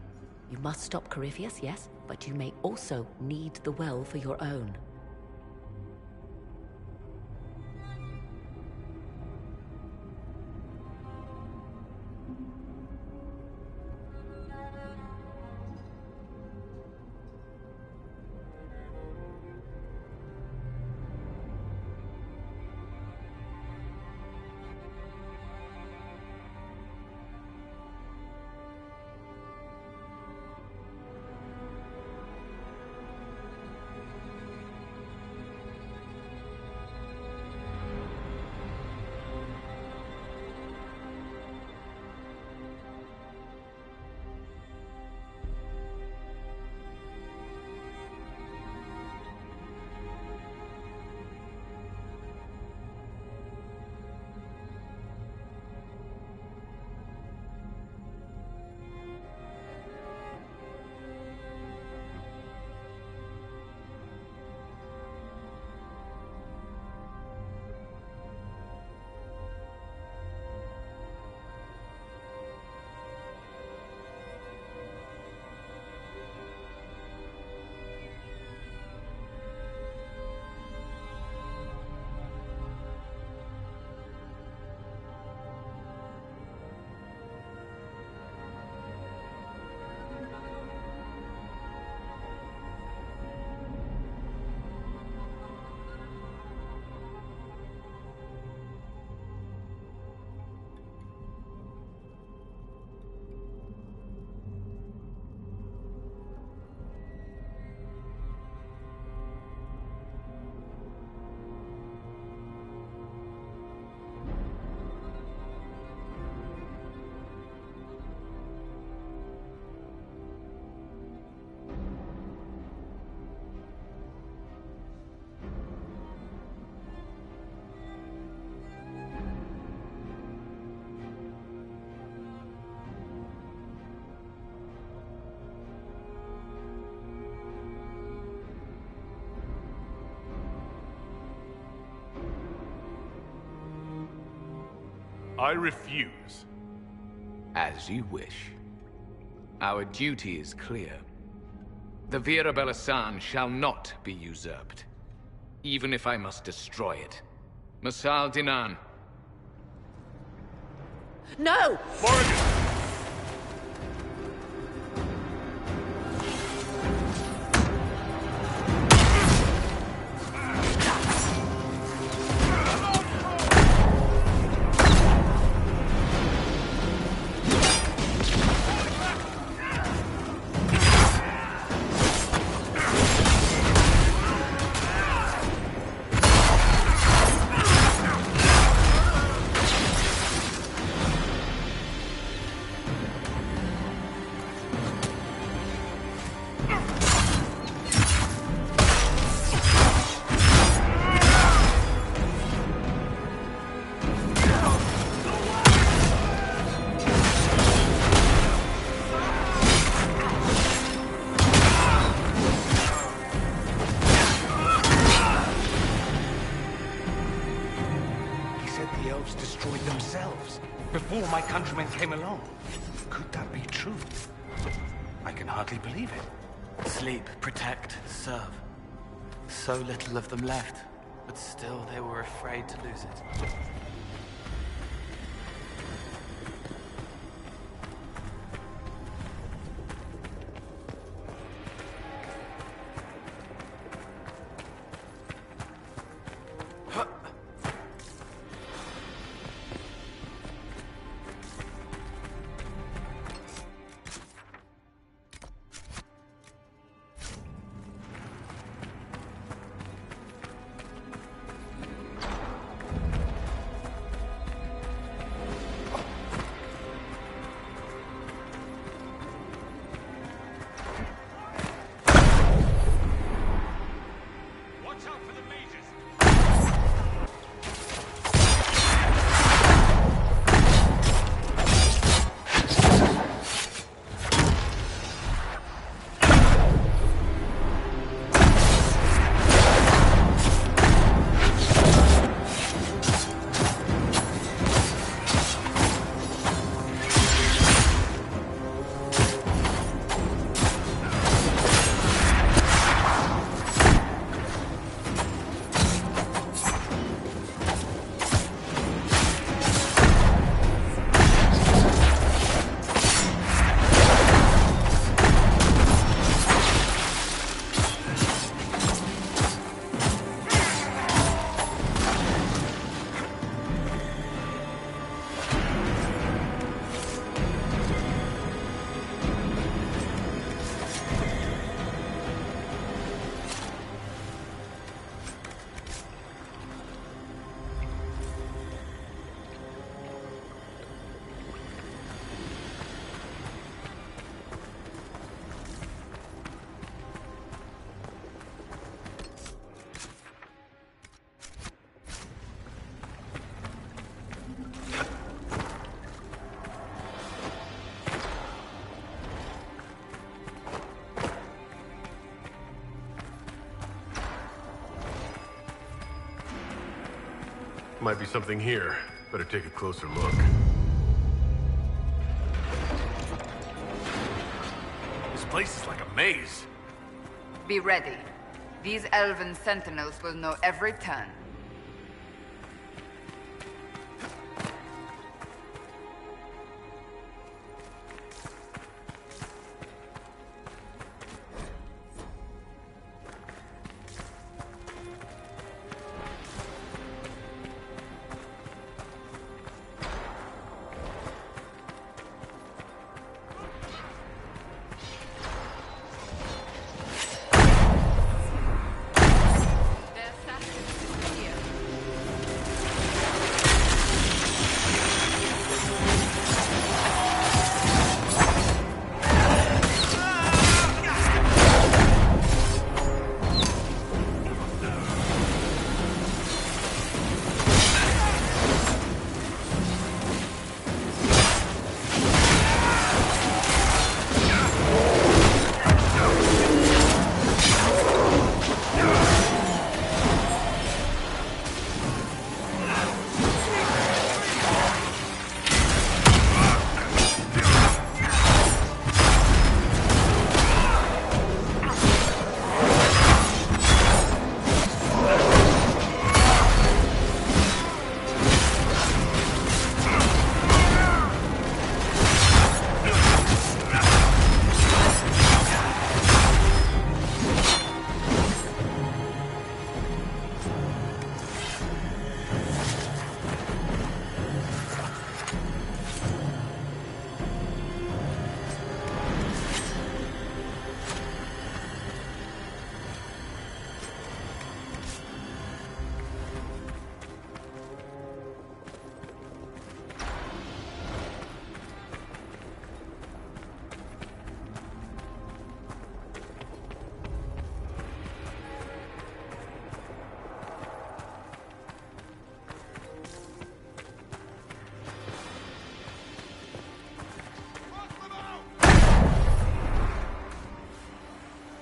You must stop Corypheus, yes, but you may also need the well for your own. I refuse. As you wish. Our duty is clear. The Vira Belasan shall not be usurped. Even if I must destroy it. Masal Dinan. No! Morgan! Destroyed themselves before my countrymen came along. Could that be true? I can hardly believe it. Sleep, protect, serve. So little of them left, but still they were afraid to lose it. Might be something here. Better take a closer look. This place is like a maze. Be ready. These elven sentinels will know every turn.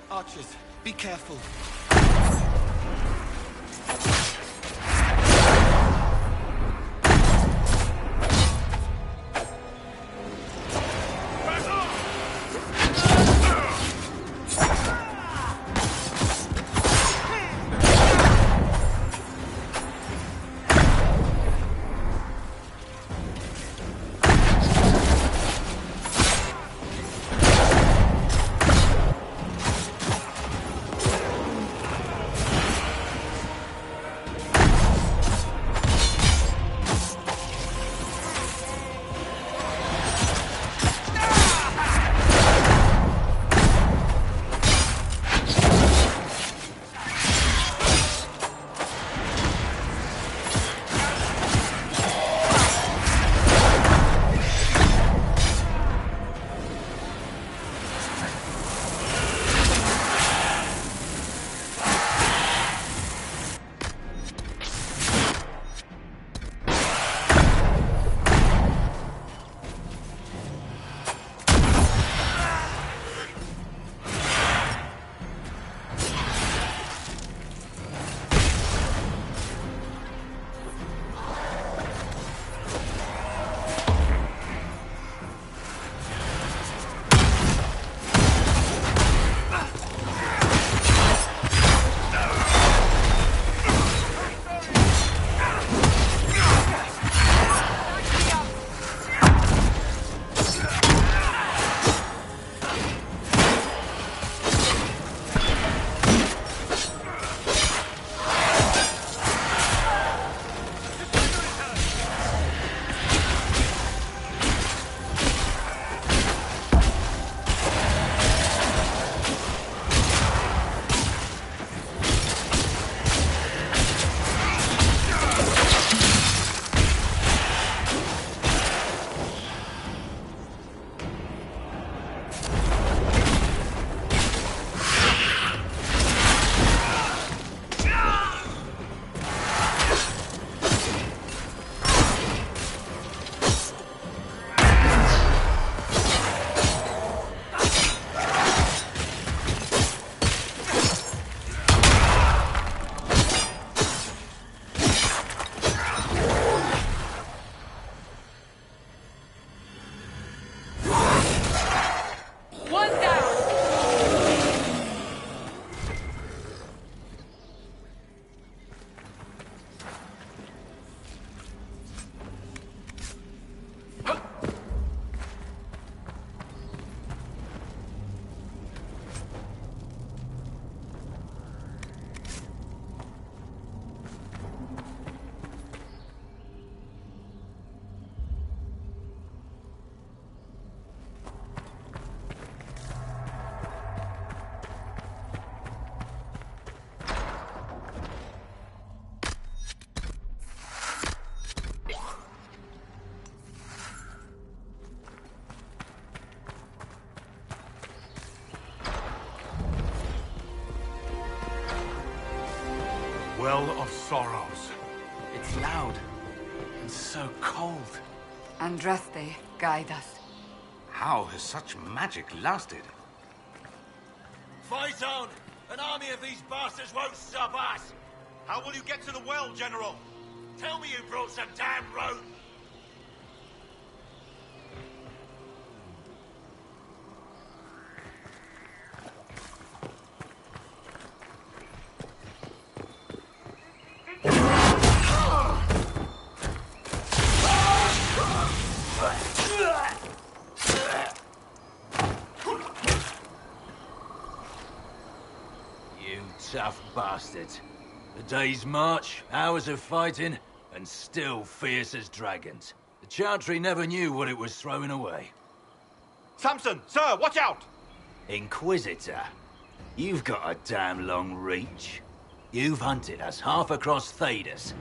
Archers, be careful. Well of Sorrows. It's loud and so cold. Andraste, guide us. How has such magic lasted? Fight on! An army of these bastards won't stop us! How will you get to the well, General? Tell me you brought some damn rope! You tough bastards. A day's march, hours of fighting, and still fierce as dragons. The Chantry never knew what it was throwing away. Samson! Sir, watch out! Inquisitor, you've got a damn long reach. You've hunted us half across Thedas.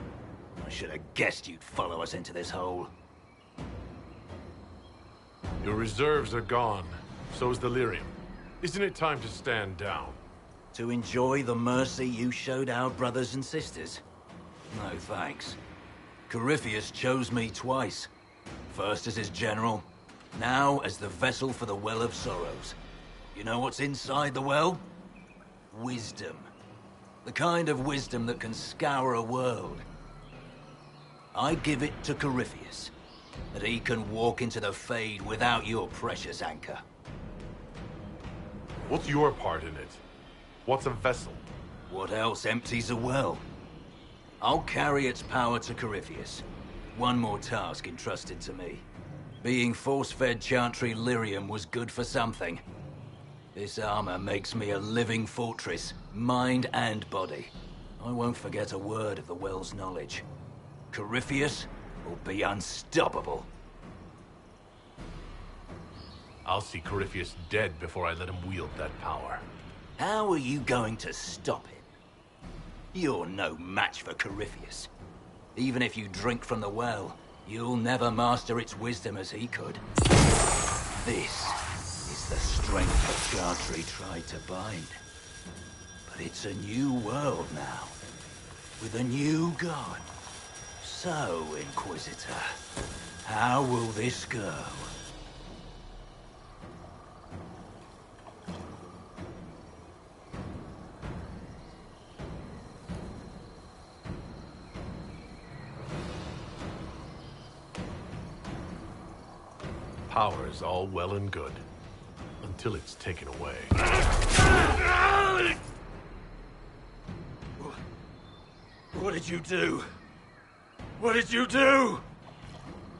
I should have guessed you'd follow us into this hole. Your reserves are gone. So is the lyrium. Isn't it time to stand down? To enjoy the mercy you showed our brothers and sisters? No thanks. Corypheus chose me twice. First as his general, now as the vessel for the Well of Sorrows. You know what's inside the well? Wisdom. The kind of wisdom that can scour a world. I give it to Corypheus, that he can walk into the Fade without your precious anchor. What's your part in it? What's a vessel? What else empties a well? I'll carry its power to Corypheus. One more task entrusted to me. Being force-fed Chantry lyrium was good for something. This armor makes me a living fortress, mind and body. I won't forget a word of the well's knowledge. Corypheus will be unstoppable. I'll see Corypheus dead before I let him wield that power. How are you going to stop him? You're no match for Corypheus. Even if you drink from the well, you'll never master its wisdom as he could. This is the strength the Chantry tried to bind. But it's a new world now, with a new god. So, Inquisitor, how will this go? Power is all well and good, until it's taken away. What did you do? What did you do?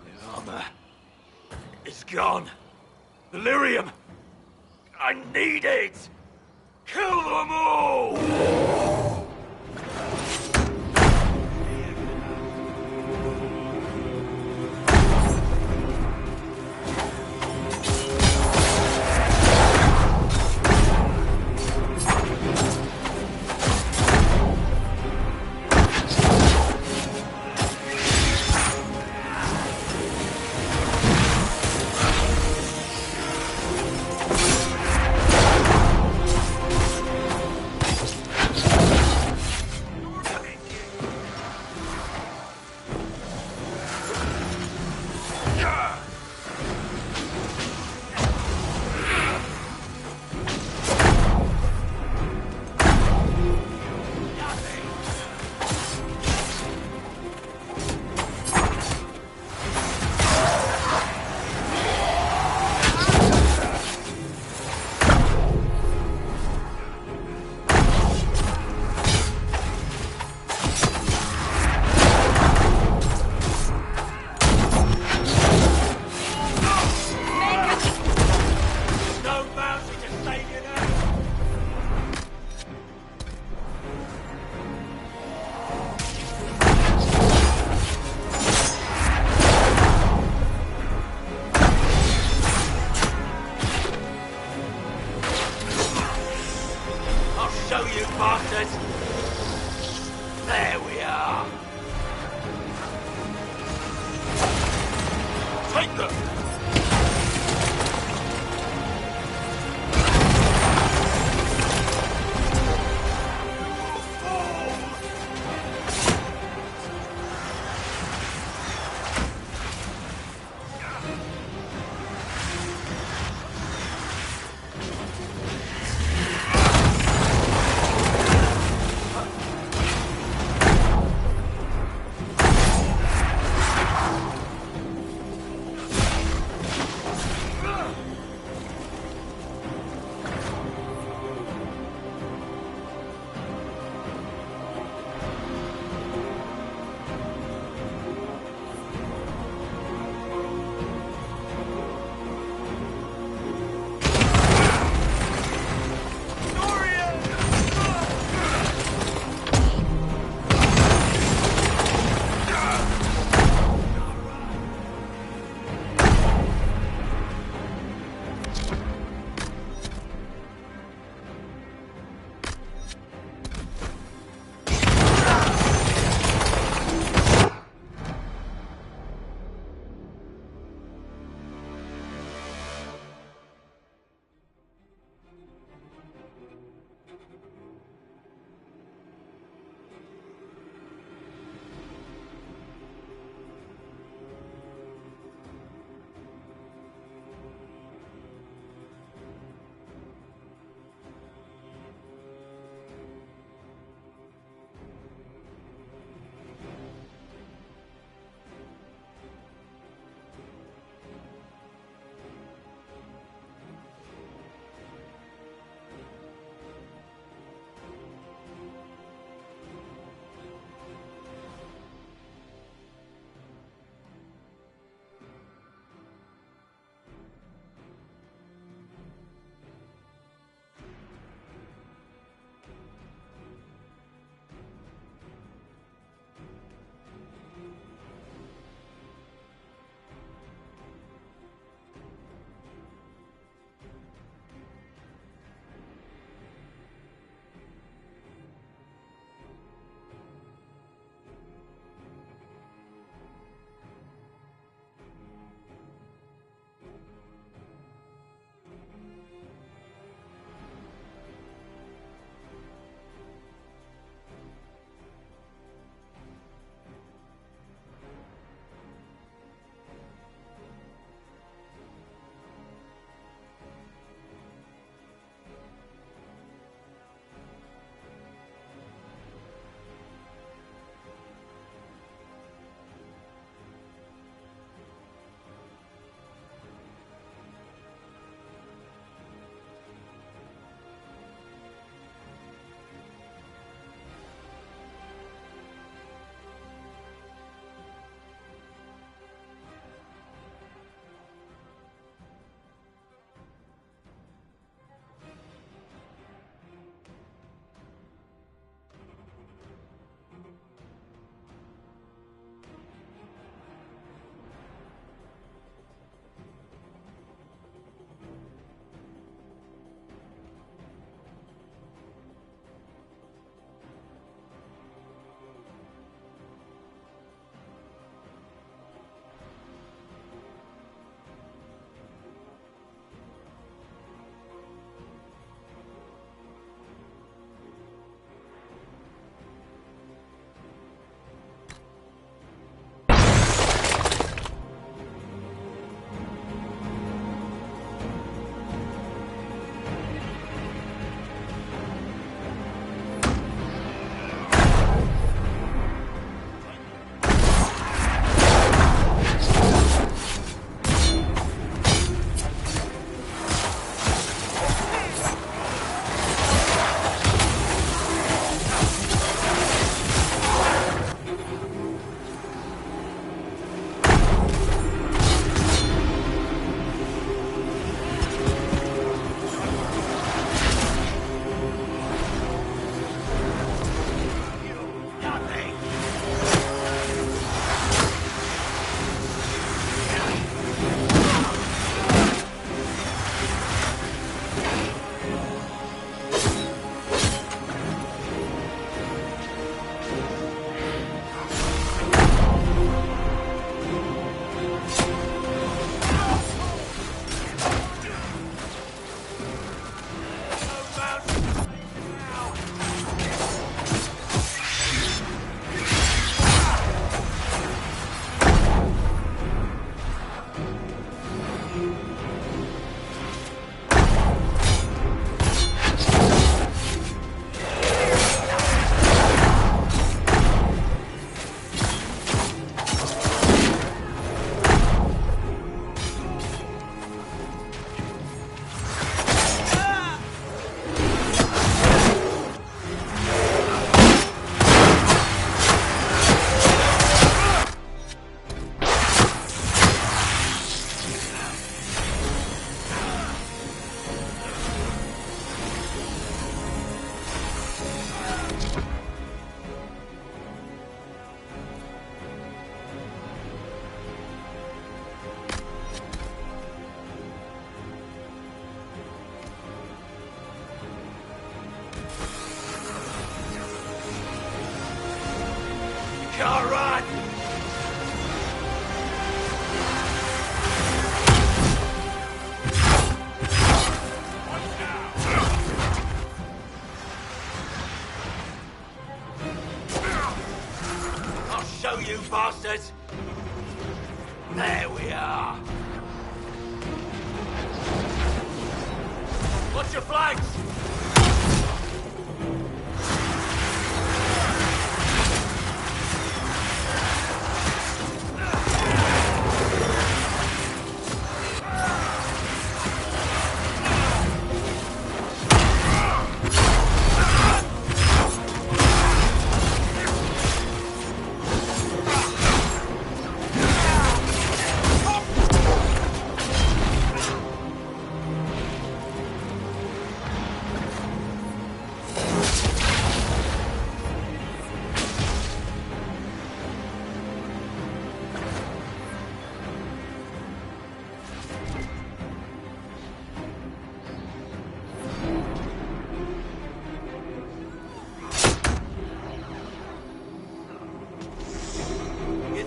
My armor. It's gone. The lyrium. I need it. Kill them all! can't run! I'll show you, bastards! There we are! Watch your flanks!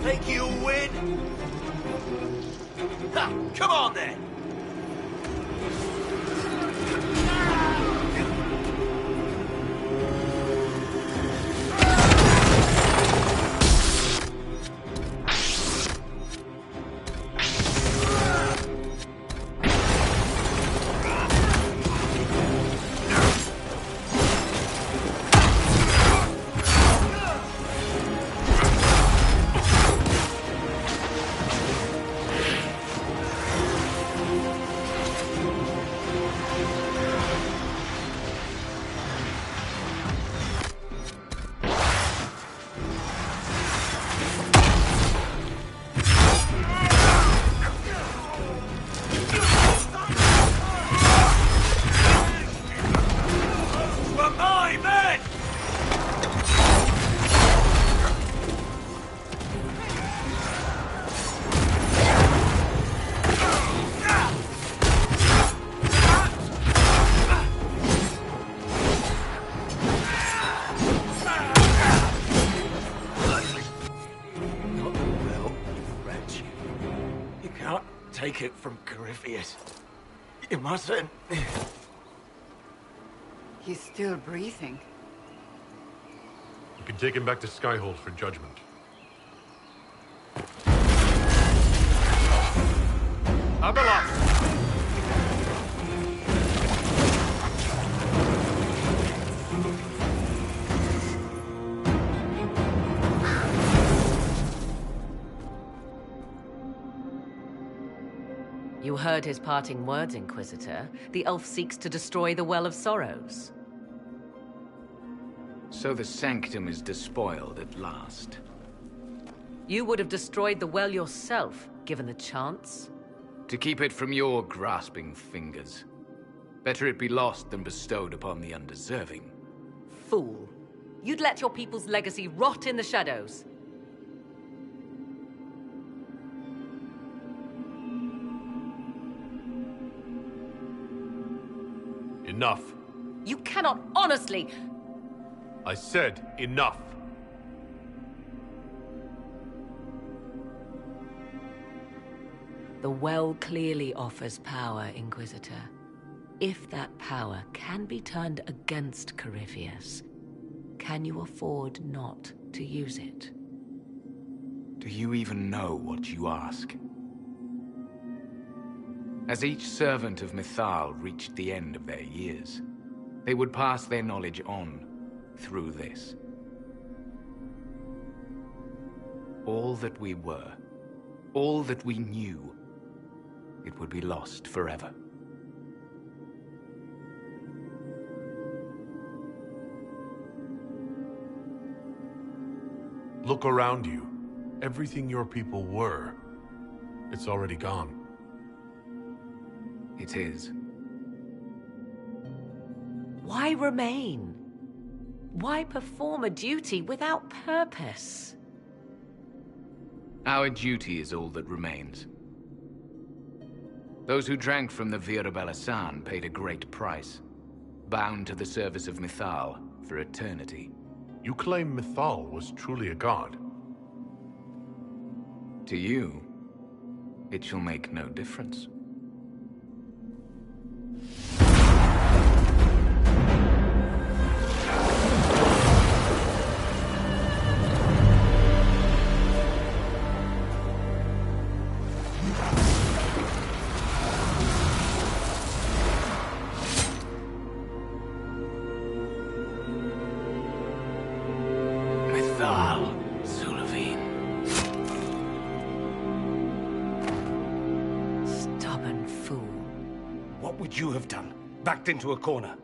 Think you'll win? Ha! Come on then! Take it from Corypheus. You mustn't. He's still breathing. You can take him back to Skyhold for judgment. Abeloth! You heard his parting words, Inquisitor. The elf seeks to destroy the Well of Sorrows. So the Sanctum is despoiled at last. You would have destroyed the well yourself, given the chance. To keep it from your grasping fingers. Better it be lost than bestowed upon the undeserving. Fool. You'd let your people's legacy rot in the shadows. Enough. You cannot honestly... I said enough. The well clearly offers power, Inquisitor. If that power can be turned against Corypheus, can you afford not to use it? Do you even know what you ask? As each servant of Mythal reached the end of their years, they would pass their knowledge on through this. All that we were, all that we knew, it would be lost forever. Look around you. Everything your people were, it's already gone. It is. Why remain? Why perform a duty without purpose? Our duty is all that remains. Those who drank from the Vira Belasan paid a great price, bound to the service of Mythal for eternity. You claim Mythal was truly a god? To you, it shall make no difference. You have done? Backed into a corner.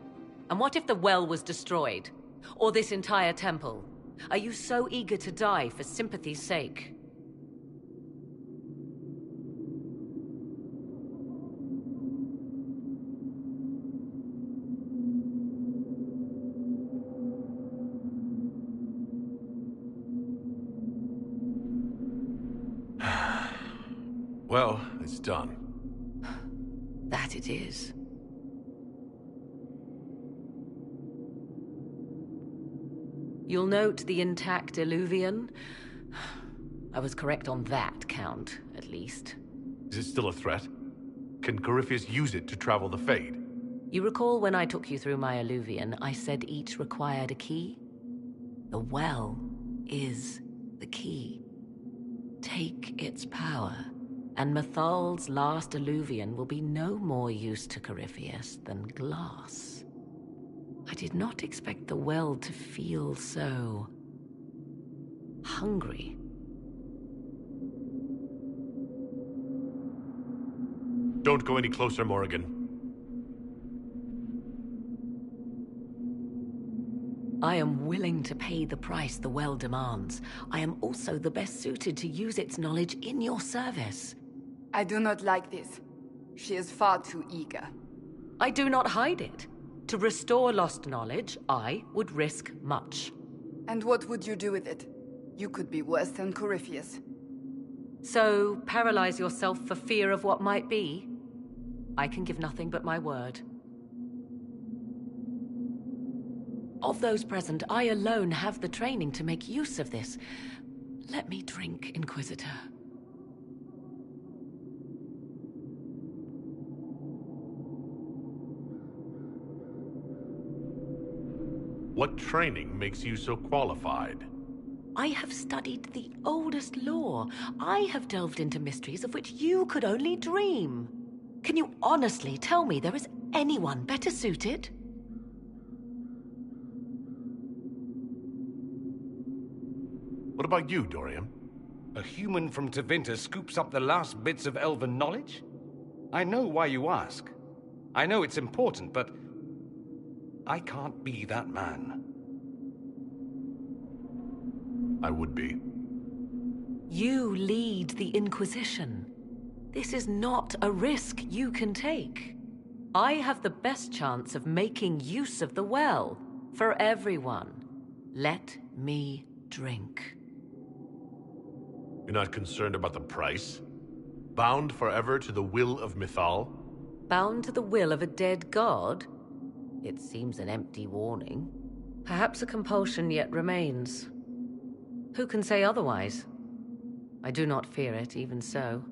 And what if the well was destroyed? Or this entire temple? Are you so eager to die for sympathy's sake? Well, it's done. That it is. You'll note the intact Illuvian. I was correct on that count, at least. Is it still a threat? Can Corypheus use it to travel the Fade? You recall when I took you through my Illuvian, I said each required a key? The well is the key. Take its power, and Mythal's last Illuvian will be no more use to Corypheus than glass. I did not expect the well to feel so hungry. Don't go any closer, Morrigan. I am willing to pay the price the well demands. I am also the best suited to use its knowledge in your service. I do not like this. She is far too eager. I do not hide it. To restore lost knowledge, I would risk much. And what would you do with it? You could be worse than Corypheus. So, paralyze yourself for fear of what might be? I can give nothing but my word. Of those present, I alone have the training to make use of this. Let me drink, Inquisitor. What training makes you so qualified? I have studied the oldest lore. I have delved into mysteries of which you could only dream. Can you honestly tell me there is anyone better suited? What about you, Dorian? A human from Tevinter scoops up the last bits of elven knowledge? I know why you ask. I know it's important, but I can't be that man. I would be. You lead the Inquisition. This is not a risk you can take. I have the best chance of making use of the well for everyone. Let me drink. You're not concerned about the price? Bound forever to the will of Mythal? Bound to the will of a dead god? It seems an empty warning. Perhaps a compulsion yet remains. Who can say otherwise? I do not fear it, even so.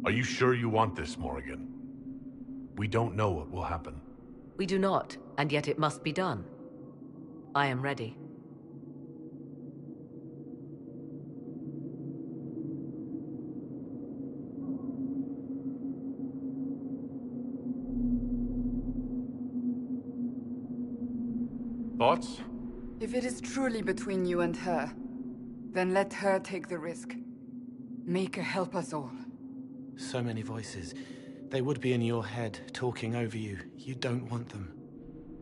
Are you sure you want this, Morrigan? We don't know what will happen. We do not, and yet it must be done. I am ready. Thoughts? If it is truly between you and her, then let her take the risk. Make her help us all. So many voices. They would be in your head, talking over you. You don't want them.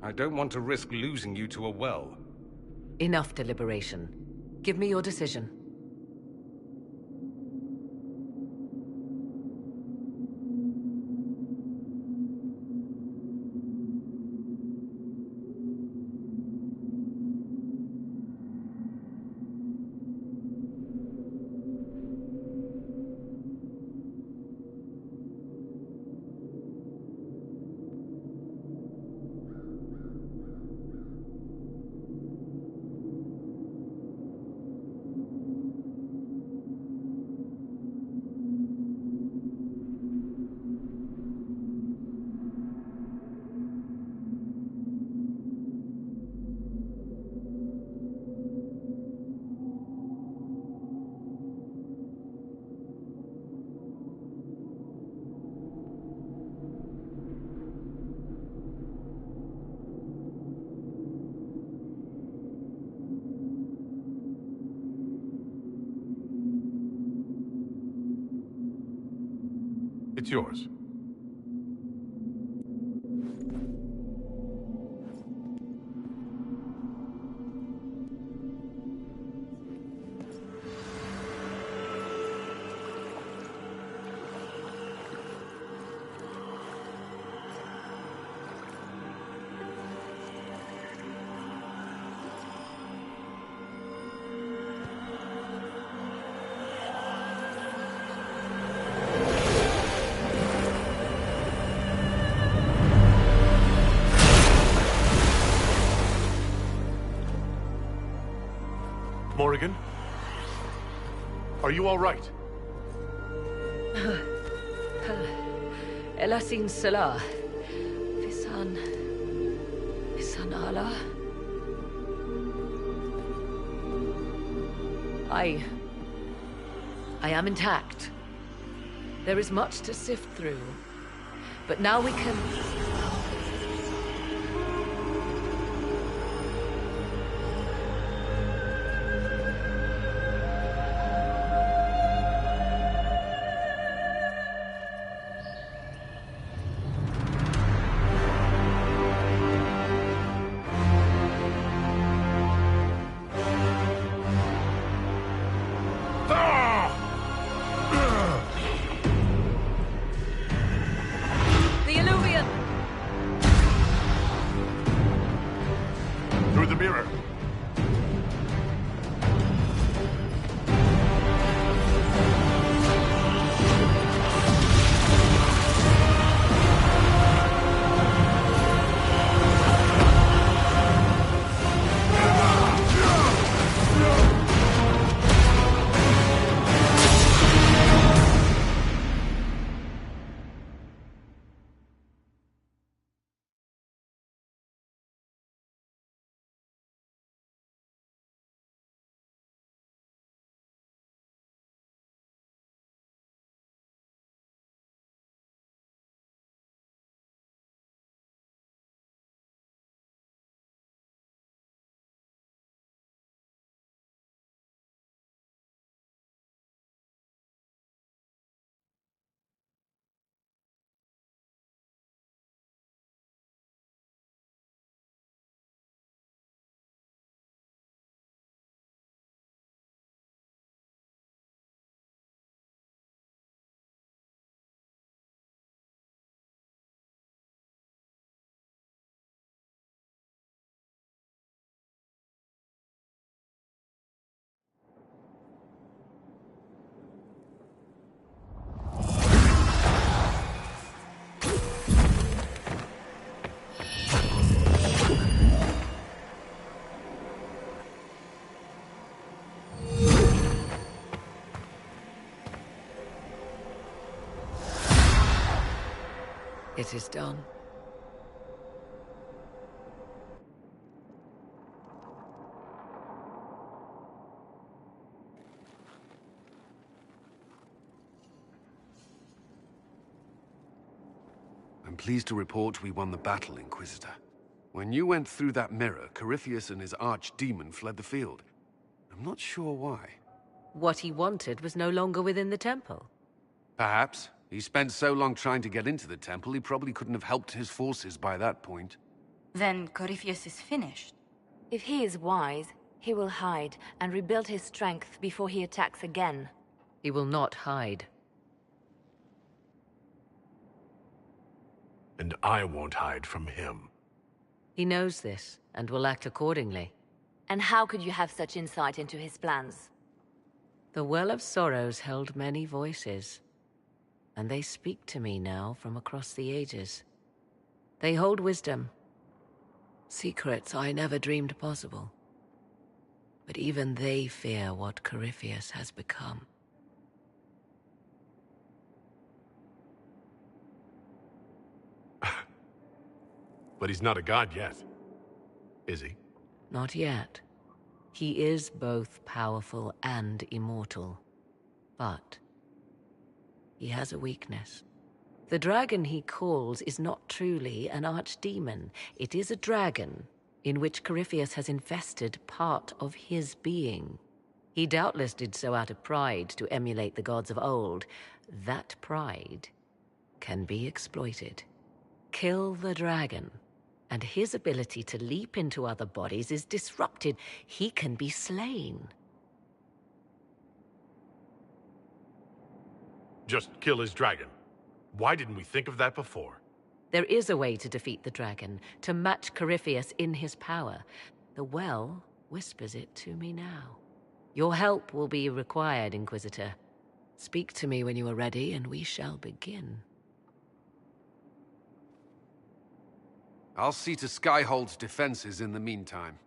I don't want to risk losing you to a well. Enough deliberation. Give me your decision. It's yours. Morrigan? Are you all right? Elasin Salah. Visan Allah. I am intact. There is much to sift through. But now we can... Through the mirror. It is done. I'm pleased to report we won the battle, Inquisitor. When you went through that mirror, Corypheus and his archdemon fled the field. I'm not sure why. What he wanted was no longer within the temple. Perhaps. He spent so long trying to get into the temple, he probably couldn't have helped his forces by that point. Then Corypheus is finished. If he is wise, he will hide and rebuild his strength before he attacks again. He will not hide. And I won't hide from him. He knows this, and will act accordingly. And how could you have such insight into his plans? The Well of Sorrows held many voices, and they speak to me now from across the ages. They hold wisdom, secrets I never dreamed possible. But even they fear what Corypheus has become. But he's not a god yet, is he? Not yet. He is both powerful and immortal. But he has a weakness. The dragon he calls is not truly an archdemon. It is a dragon in which Corypheus has infested part of his being. He doubtless did so out of pride to emulate the gods of old. That pride can be exploited. Kill the dragon, and his ability to leap into other bodies is disrupted. He can be slain. Just kill his dragon. Why didn't we think of that before? There is a way to defeat the dragon, to match Corypheus in his power. The well whispers it to me now. Your help will be required, Inquisitor. Speak to me when you are ready, and we shall begin. I'll see to Skyhold's defenses in the meantime.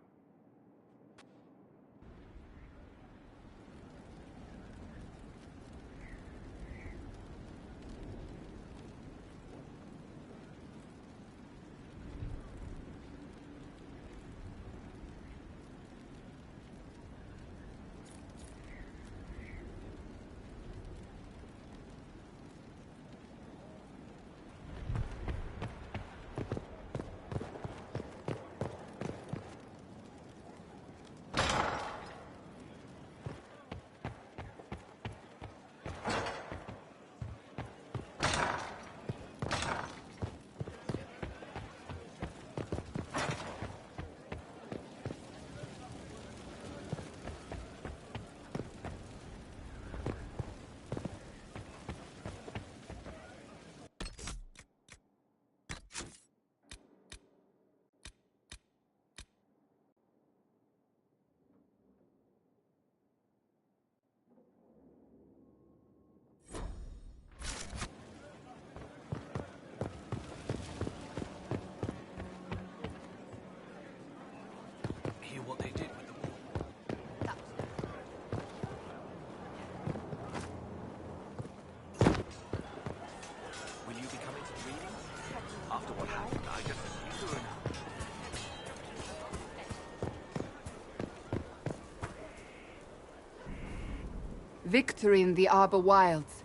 Victory in the Arbor Wilds.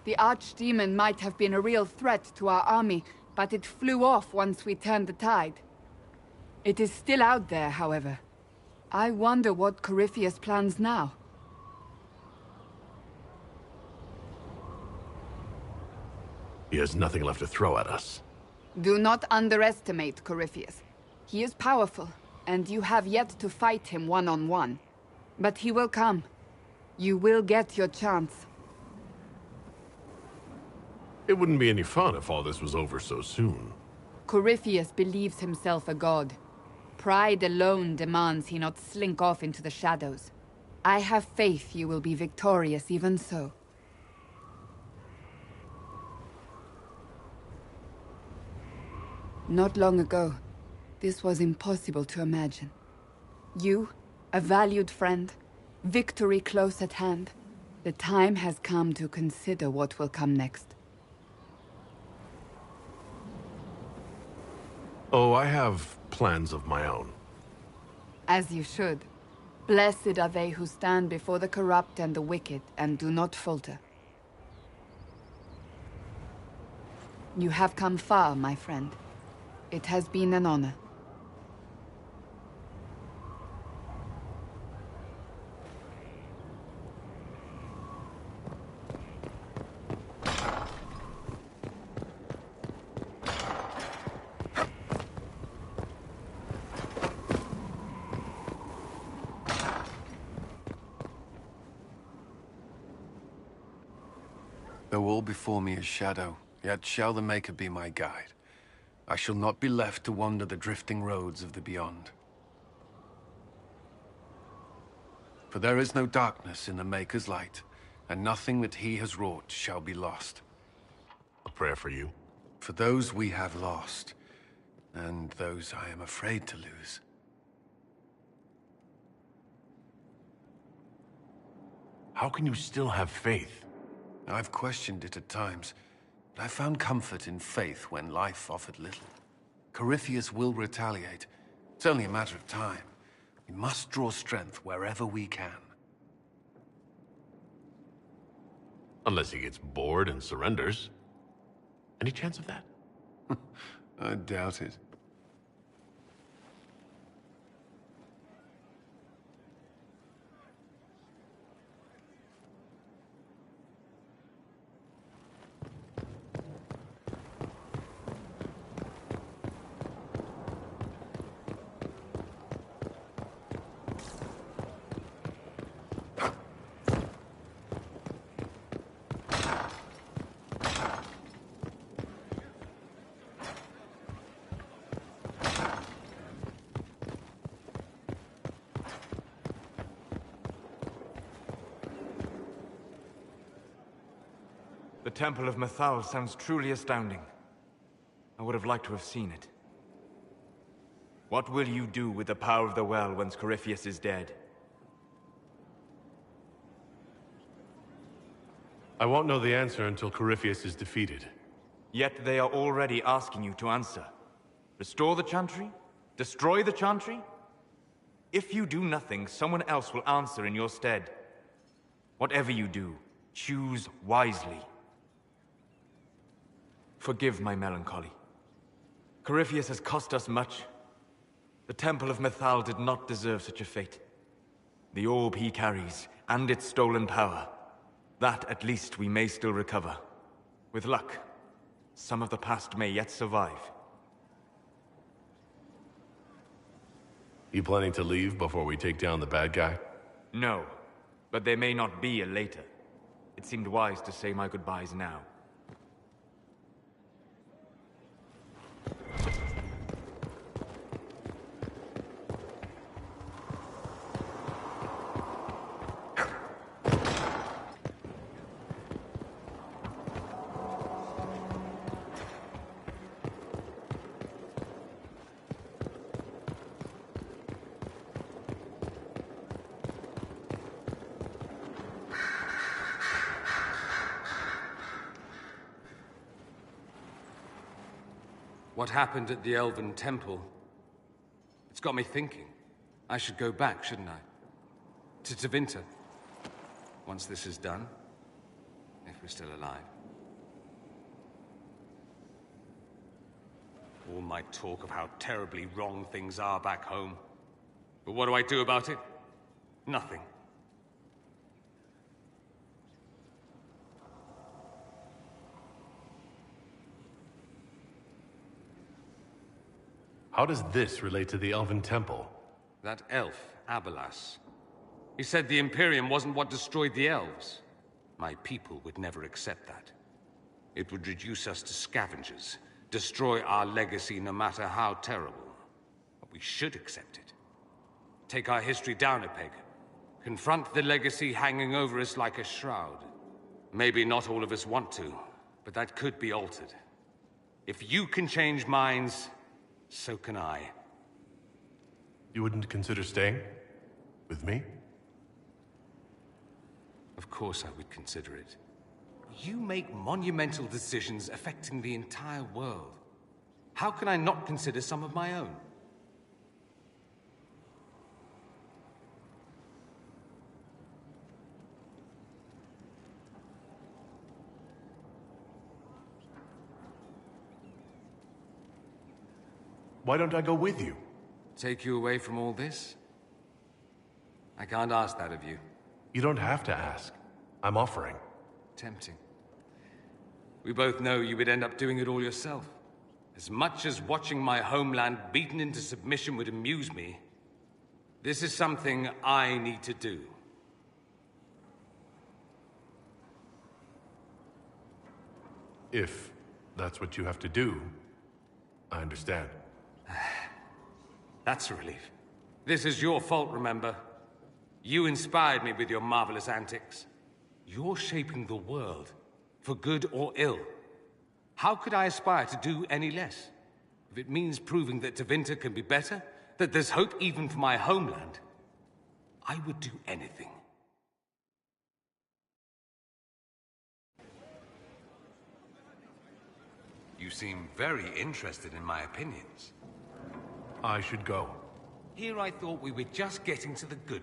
The Archdemon might have been a real threat to our army, but it flew off once we turned the tide. It is still out there, however. I wonder what Corypheus plans now. He has nothing left to throw at us. Do not underestimate Corypheus. He is powerful, and you have yet to fight him one-on-one. But he will come. You will get your chance. It wouldn't be any fun if all this was over so soon. Corypheus believes himself a god. Pride alone demands he not slink off into the shadows. I have faith you will be victorious even so. Not long ago, this was impossible to imagine. You, a valued friend, victory close at hand. The time has come to consider what will come next. Oh, I have plans of my own. As you should. Blessed are they who stand before the corrupt and the wicked and do not falter. You have come far, my friend. It has been an honor. Though all before me is shadow, yet shall the Maker be my guide. I shall not be left to wander the drifting roads of the beyond. For there is no darkness in the Maker's light, and nothing that he has wrought shall be lost. A prayer for you. For those we have lost, and those I am afraid to lose. How can you still have faith? I've questioned it at times, but I found comfort in faith when life offered little. Corypheus will retaliate. It's only a matter of time. We must draw strength wherever we can. Unless he gets bored and surrenders. Any chance of that? I doubt it. Temple of Mythal sounds truly astounding. I would have liked to have seen it. What will you do with the power of the well once Corypheus is dead? I won't know the answer until Corypheus is defeated. Yet they are already asking you to answer. Restore the Chantry? Destroy the Chantry? If you do nothing, someone else will answer in your stead. Whatever you do, choose wisely. Forgive my melancholy. Corypheus has cost us much. The Temple of Mythal did not deserve such a fate. The orb he carries, and its stolen power, that at least we may still recover. With luck, some of the past may yet survive. You planning to leave before we take down the bad guy? No, but there may not be a later. It seemed wise to say my goodbyes now. What happened at the Elven Temple? It's got me thinking. I should go back, shouldn't I? To Tevinter. Once this is done. If we're still alive. All my talk of how terribly wrong things are back home. But what do I do about it? Nothing. How does this relate to the Elven Temple? That elf, Abelas. He said the Imperium wasn't what destroyed the elves. My people would never accept that. It would reduce us to scavengers, destroy our legacy no matter how terrible. But we should accept it. Take our history down a peg. Confront the legacy hanging over us like a shroud. Maybe not all of us want to, but that could be altered. If you can change minds, so can I. You wouldn't consider staying? With me? Of course I would consider it. You make monumental decisions affecting the entire world. How can I not consider some of my own? Why don't I go with you? Take you away from all this? I can't ask that of you. You don't have to ask. I'm offering. Tempting. We both know you would end up doing it all yourself. As much as watching my homeland beaten into submission would amuse me, this is something I need to do. If that's what you have to do, I understand. That's a relief. This is your fault, remember? You inspired me with your marvelous antics. You're shaping the world, for good or ill. How could I aspire to do any less? If it means proving that Tevinter can be better, that there's hope even for my homeland, I would do anything. You seem very interested in my opinions. I should go. Here I thought we were just getting to the good.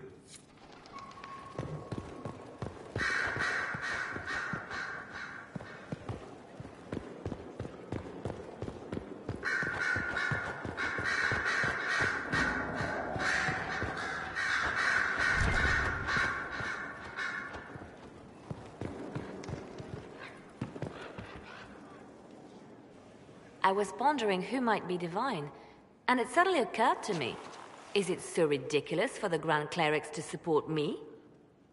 I was pondering who might be divine, and it suddenly occurred to me. Is it so ridiculous for the Grand Clerics to support me?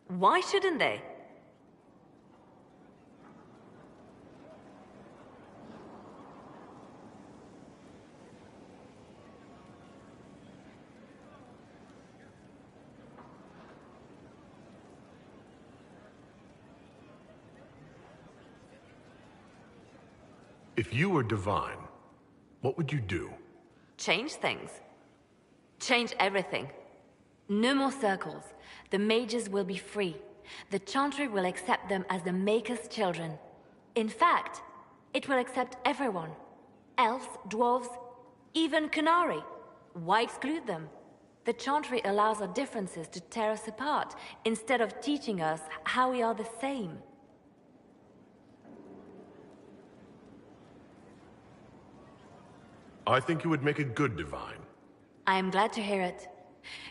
Why shouldn't they? If you were divine, what would you do? Change things. Change everything. No more circles. The mages will be free. The Chantry will accept them as the Maker's children. In fact, it will accept everyone. Elves, dwarves, even Canary. Why exclude them? The Chantry allows our differences to tear us apart, instead of teaching us how we are the same. I think you would make a good divine. I am glad to hear it.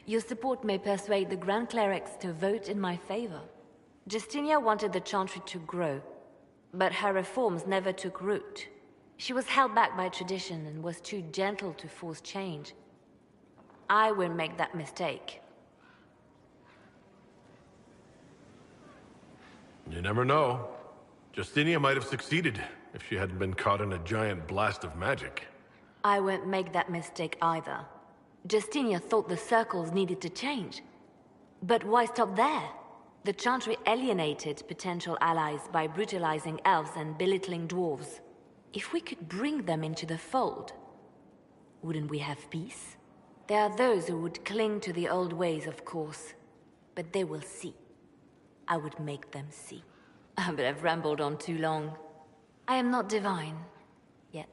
Your support may persuade the Grand Clerics to vote in my favor. Justinia wanted the Chantry to grow, but her reforms never took root. She was held back by tradition and was too gentle to force change. I won't make that mistake. You never know. Justinia might have succeeded if she hadn't been caught in a giant blast of magic. I won't make that mistake either. Justinia thought the circles needed to change. But why stop there? The Chantry alienated potential allies by brutalizing elves and belittling dwarves. If we could bring them into the fold, wouldn't we have peace? There are those who would cling to the old ways, of course. But they will see. I would make them see. But I've rambled on too long. I am not divine. Yet.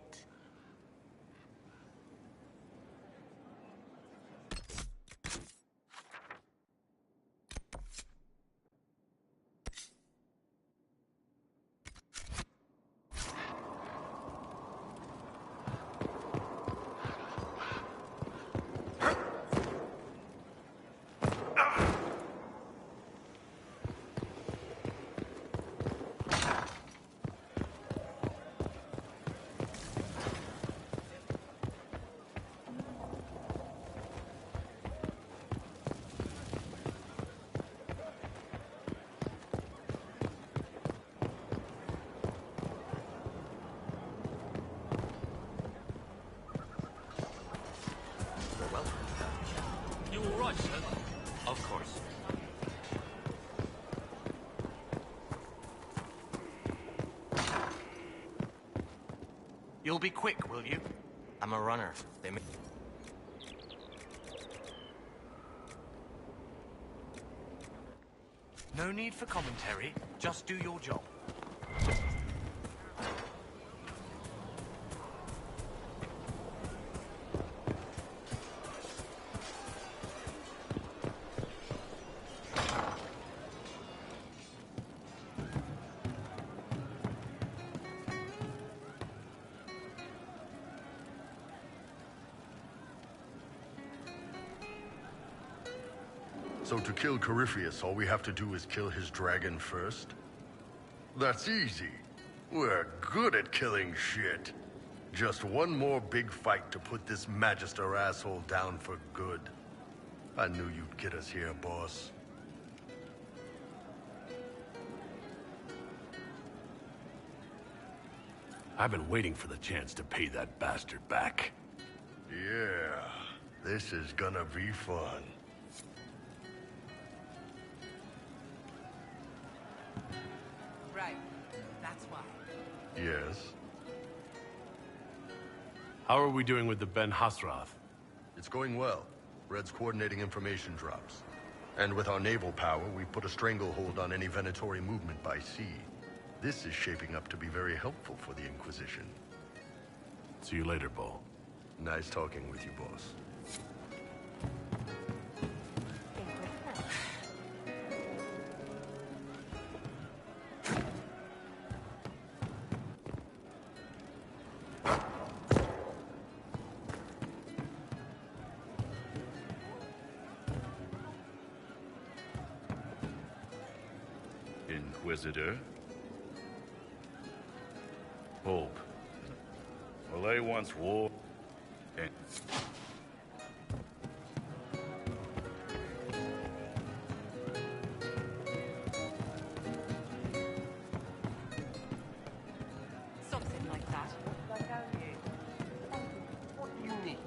You'll be quick, will you? I'm a runner. They may... No need for commentary. Just do your job. So to kill Corypheus, all we have to do is kill his dragon first? That's easy. We're good at killing shit. Just one more big fight to put this Magister asshole down for good. I knew you'd get us here, boss. I've been waiting for the chance to pay that bastard back. Yeah, this is gonna be fun. Right. That's why. Yes? How are we doing with the Ben Hasrath? It's going well. Red's coordinating information drops. And with our naval power, we put a stranglehold on any Venatori movement by sea. This is shaping up to be very helpful for the Inquisition. See you later, Bo. Nice talking with you, boss. Inquisitor? Hope. Well, they once wore... and... Something like that. What do you need?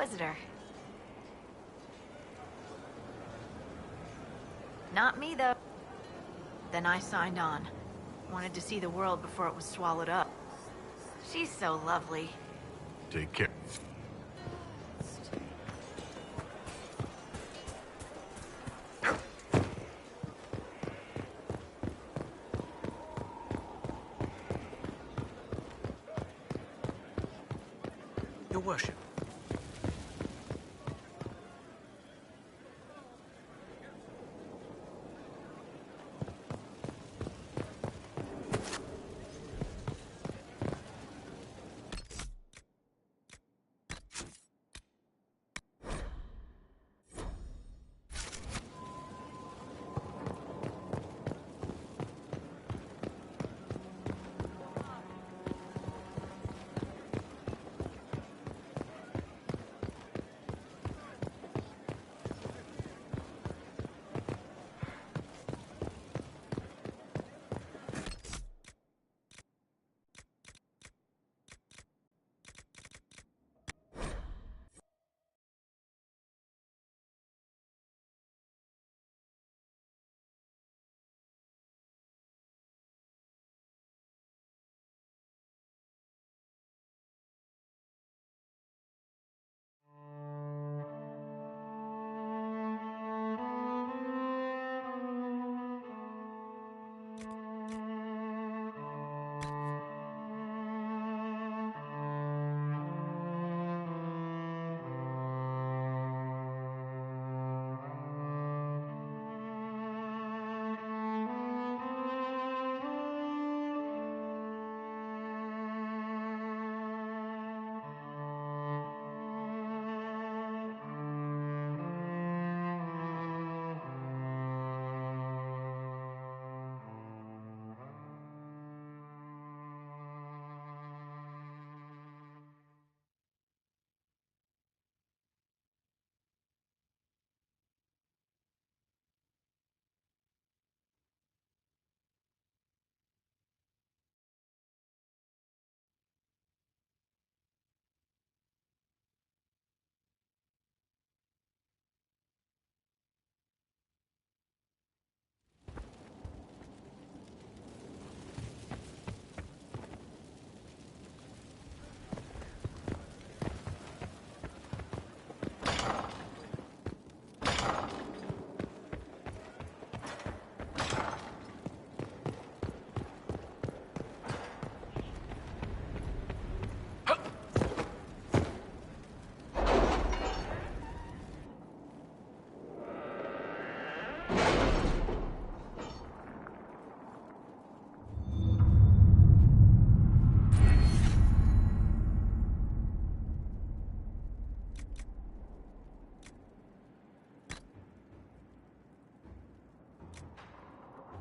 Inquisitor. Not me, though. Then I signed on. Wanted to see the world before it was swallowed up. She's so lovely. Take care. Your worship.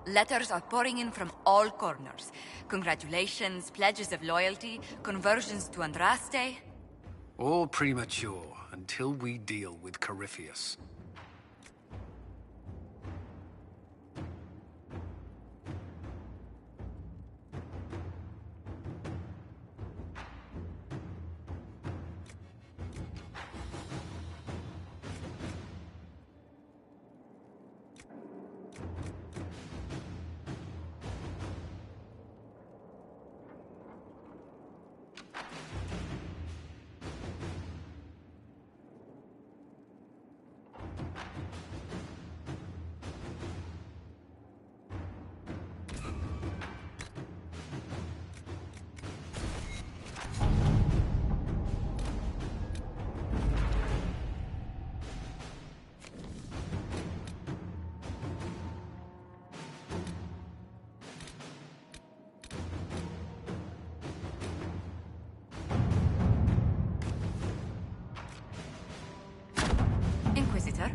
Letters are pouring in from all corners. Congratulations, pledges of loyalty, conversions to Andraste. All premature until we deal with Corypheus. Inquisitor?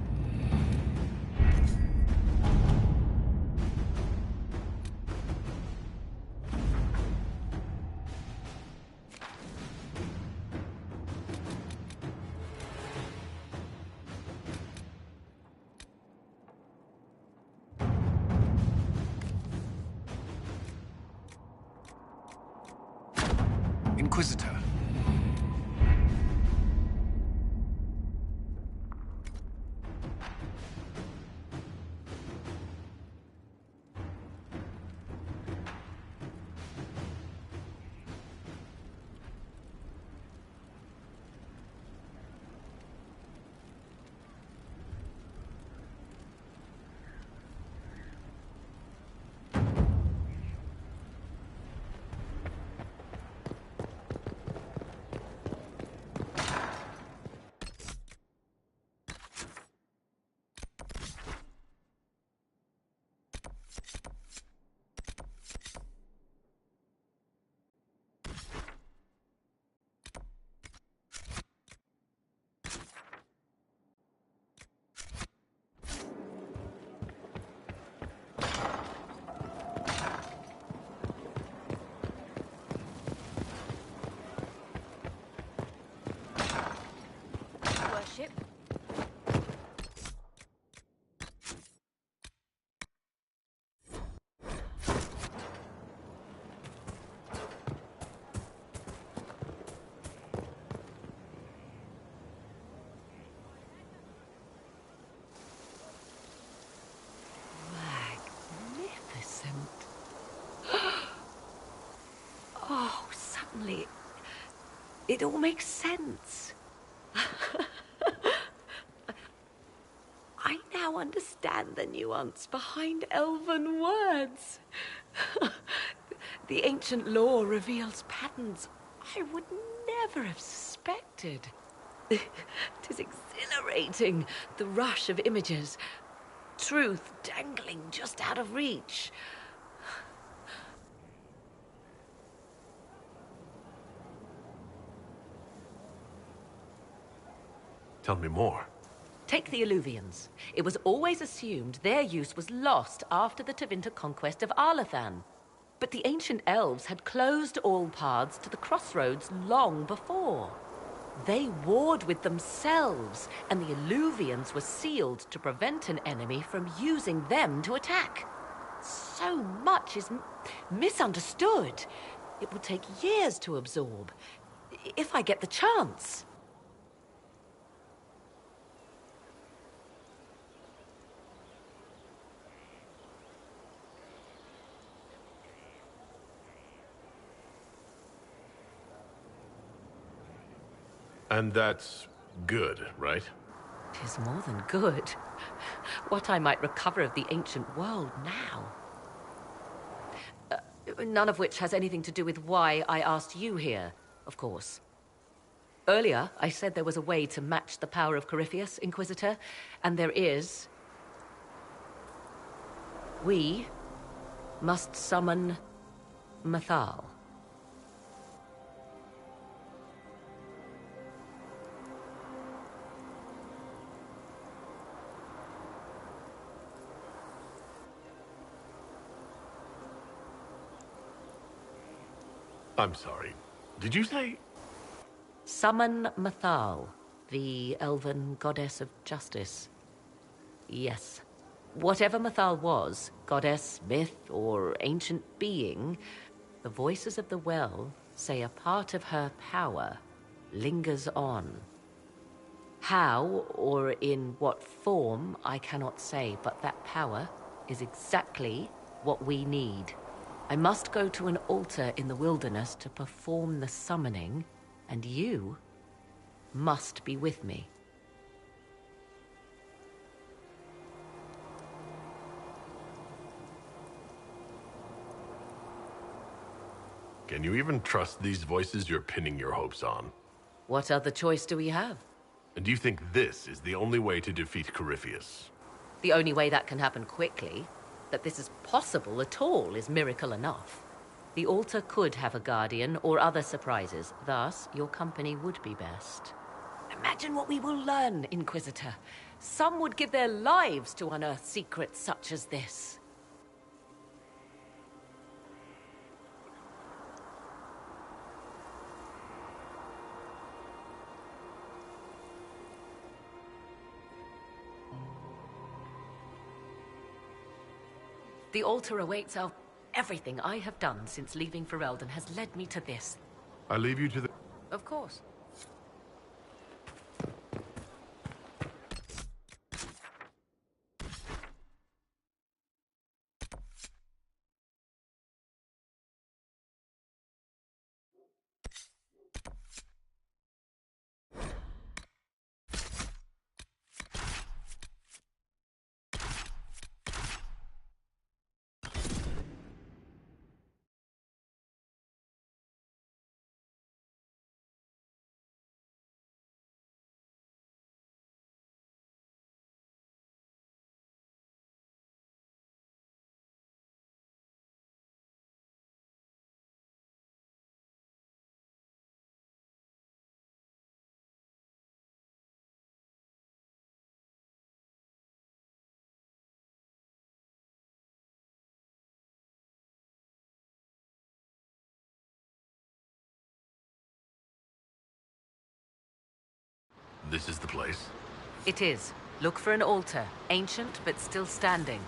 Inquisitor. suddenly, it all makes sense. I now understand the nuance behind elven words. The ancient lore reveals patterns I would never have suspected. It is exhilarating, the rush of images. Truth dangling just out of reach. Tell me more. Take the Alluvians. It was always assumed their use was lost after the Tevinter conquest of Arlathan. But the ancient elves had closed all paths to the crossroads long before. They warred with themselves, and the Alluvians were sealed to prevent an enemy from using them to attack. So much is misunderstood. It would take years to absorb, if I get the chance. And that's good, right? 'Tis more than good. What I might recover of the ancient world now. None of which has anything to do with why I asked you here, of course. Earlier, I said there was a way to match the power of Corypheus, Inquisitor, and there is. We must summon Mathal. I'm sorry. Did you say? Summon Mathal, the elven goddess of justice. Yes. Whatever Mathal was, goddess, myth, or ancient being, the voices of the well say a part of her power lingers on. How, or in what form, I cannot say, but that power is exactly what we need. I must go to an altar in the wilderness to perform the summoning, and you must be with me. Can you even trust these voices you're pinning your hopes on? What other choice do we have? And do you think this is the only way to defeat Corypheus? The only way that can happen quickly, that this is possible at all, is miracle enough. The altar could have a guardian or other surprises, thus your company would be best. Imagine what we will learn, Inquisitor. Some would give their lives to unearth secrets such as this. The altar awaits our... Everything I have done since leaving Ferelden has led me to this. I leave you to the... Of course. This is the place? It is. Look for an altar, ancient but still standing.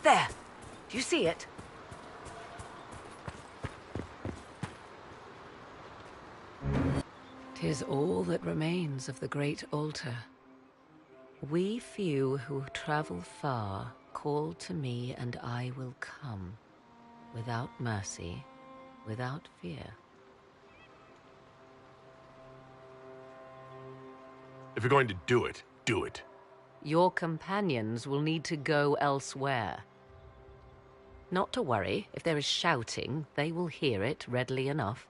There! Do you see it? 'Tis all that remains of the great altar. We few who travel far call to me, and I will come, without mercy, without fear. If you're going to do it, do it. Your companions will need to go elsewhere. Not to worry, if there is shouting, they will hear it readily enough.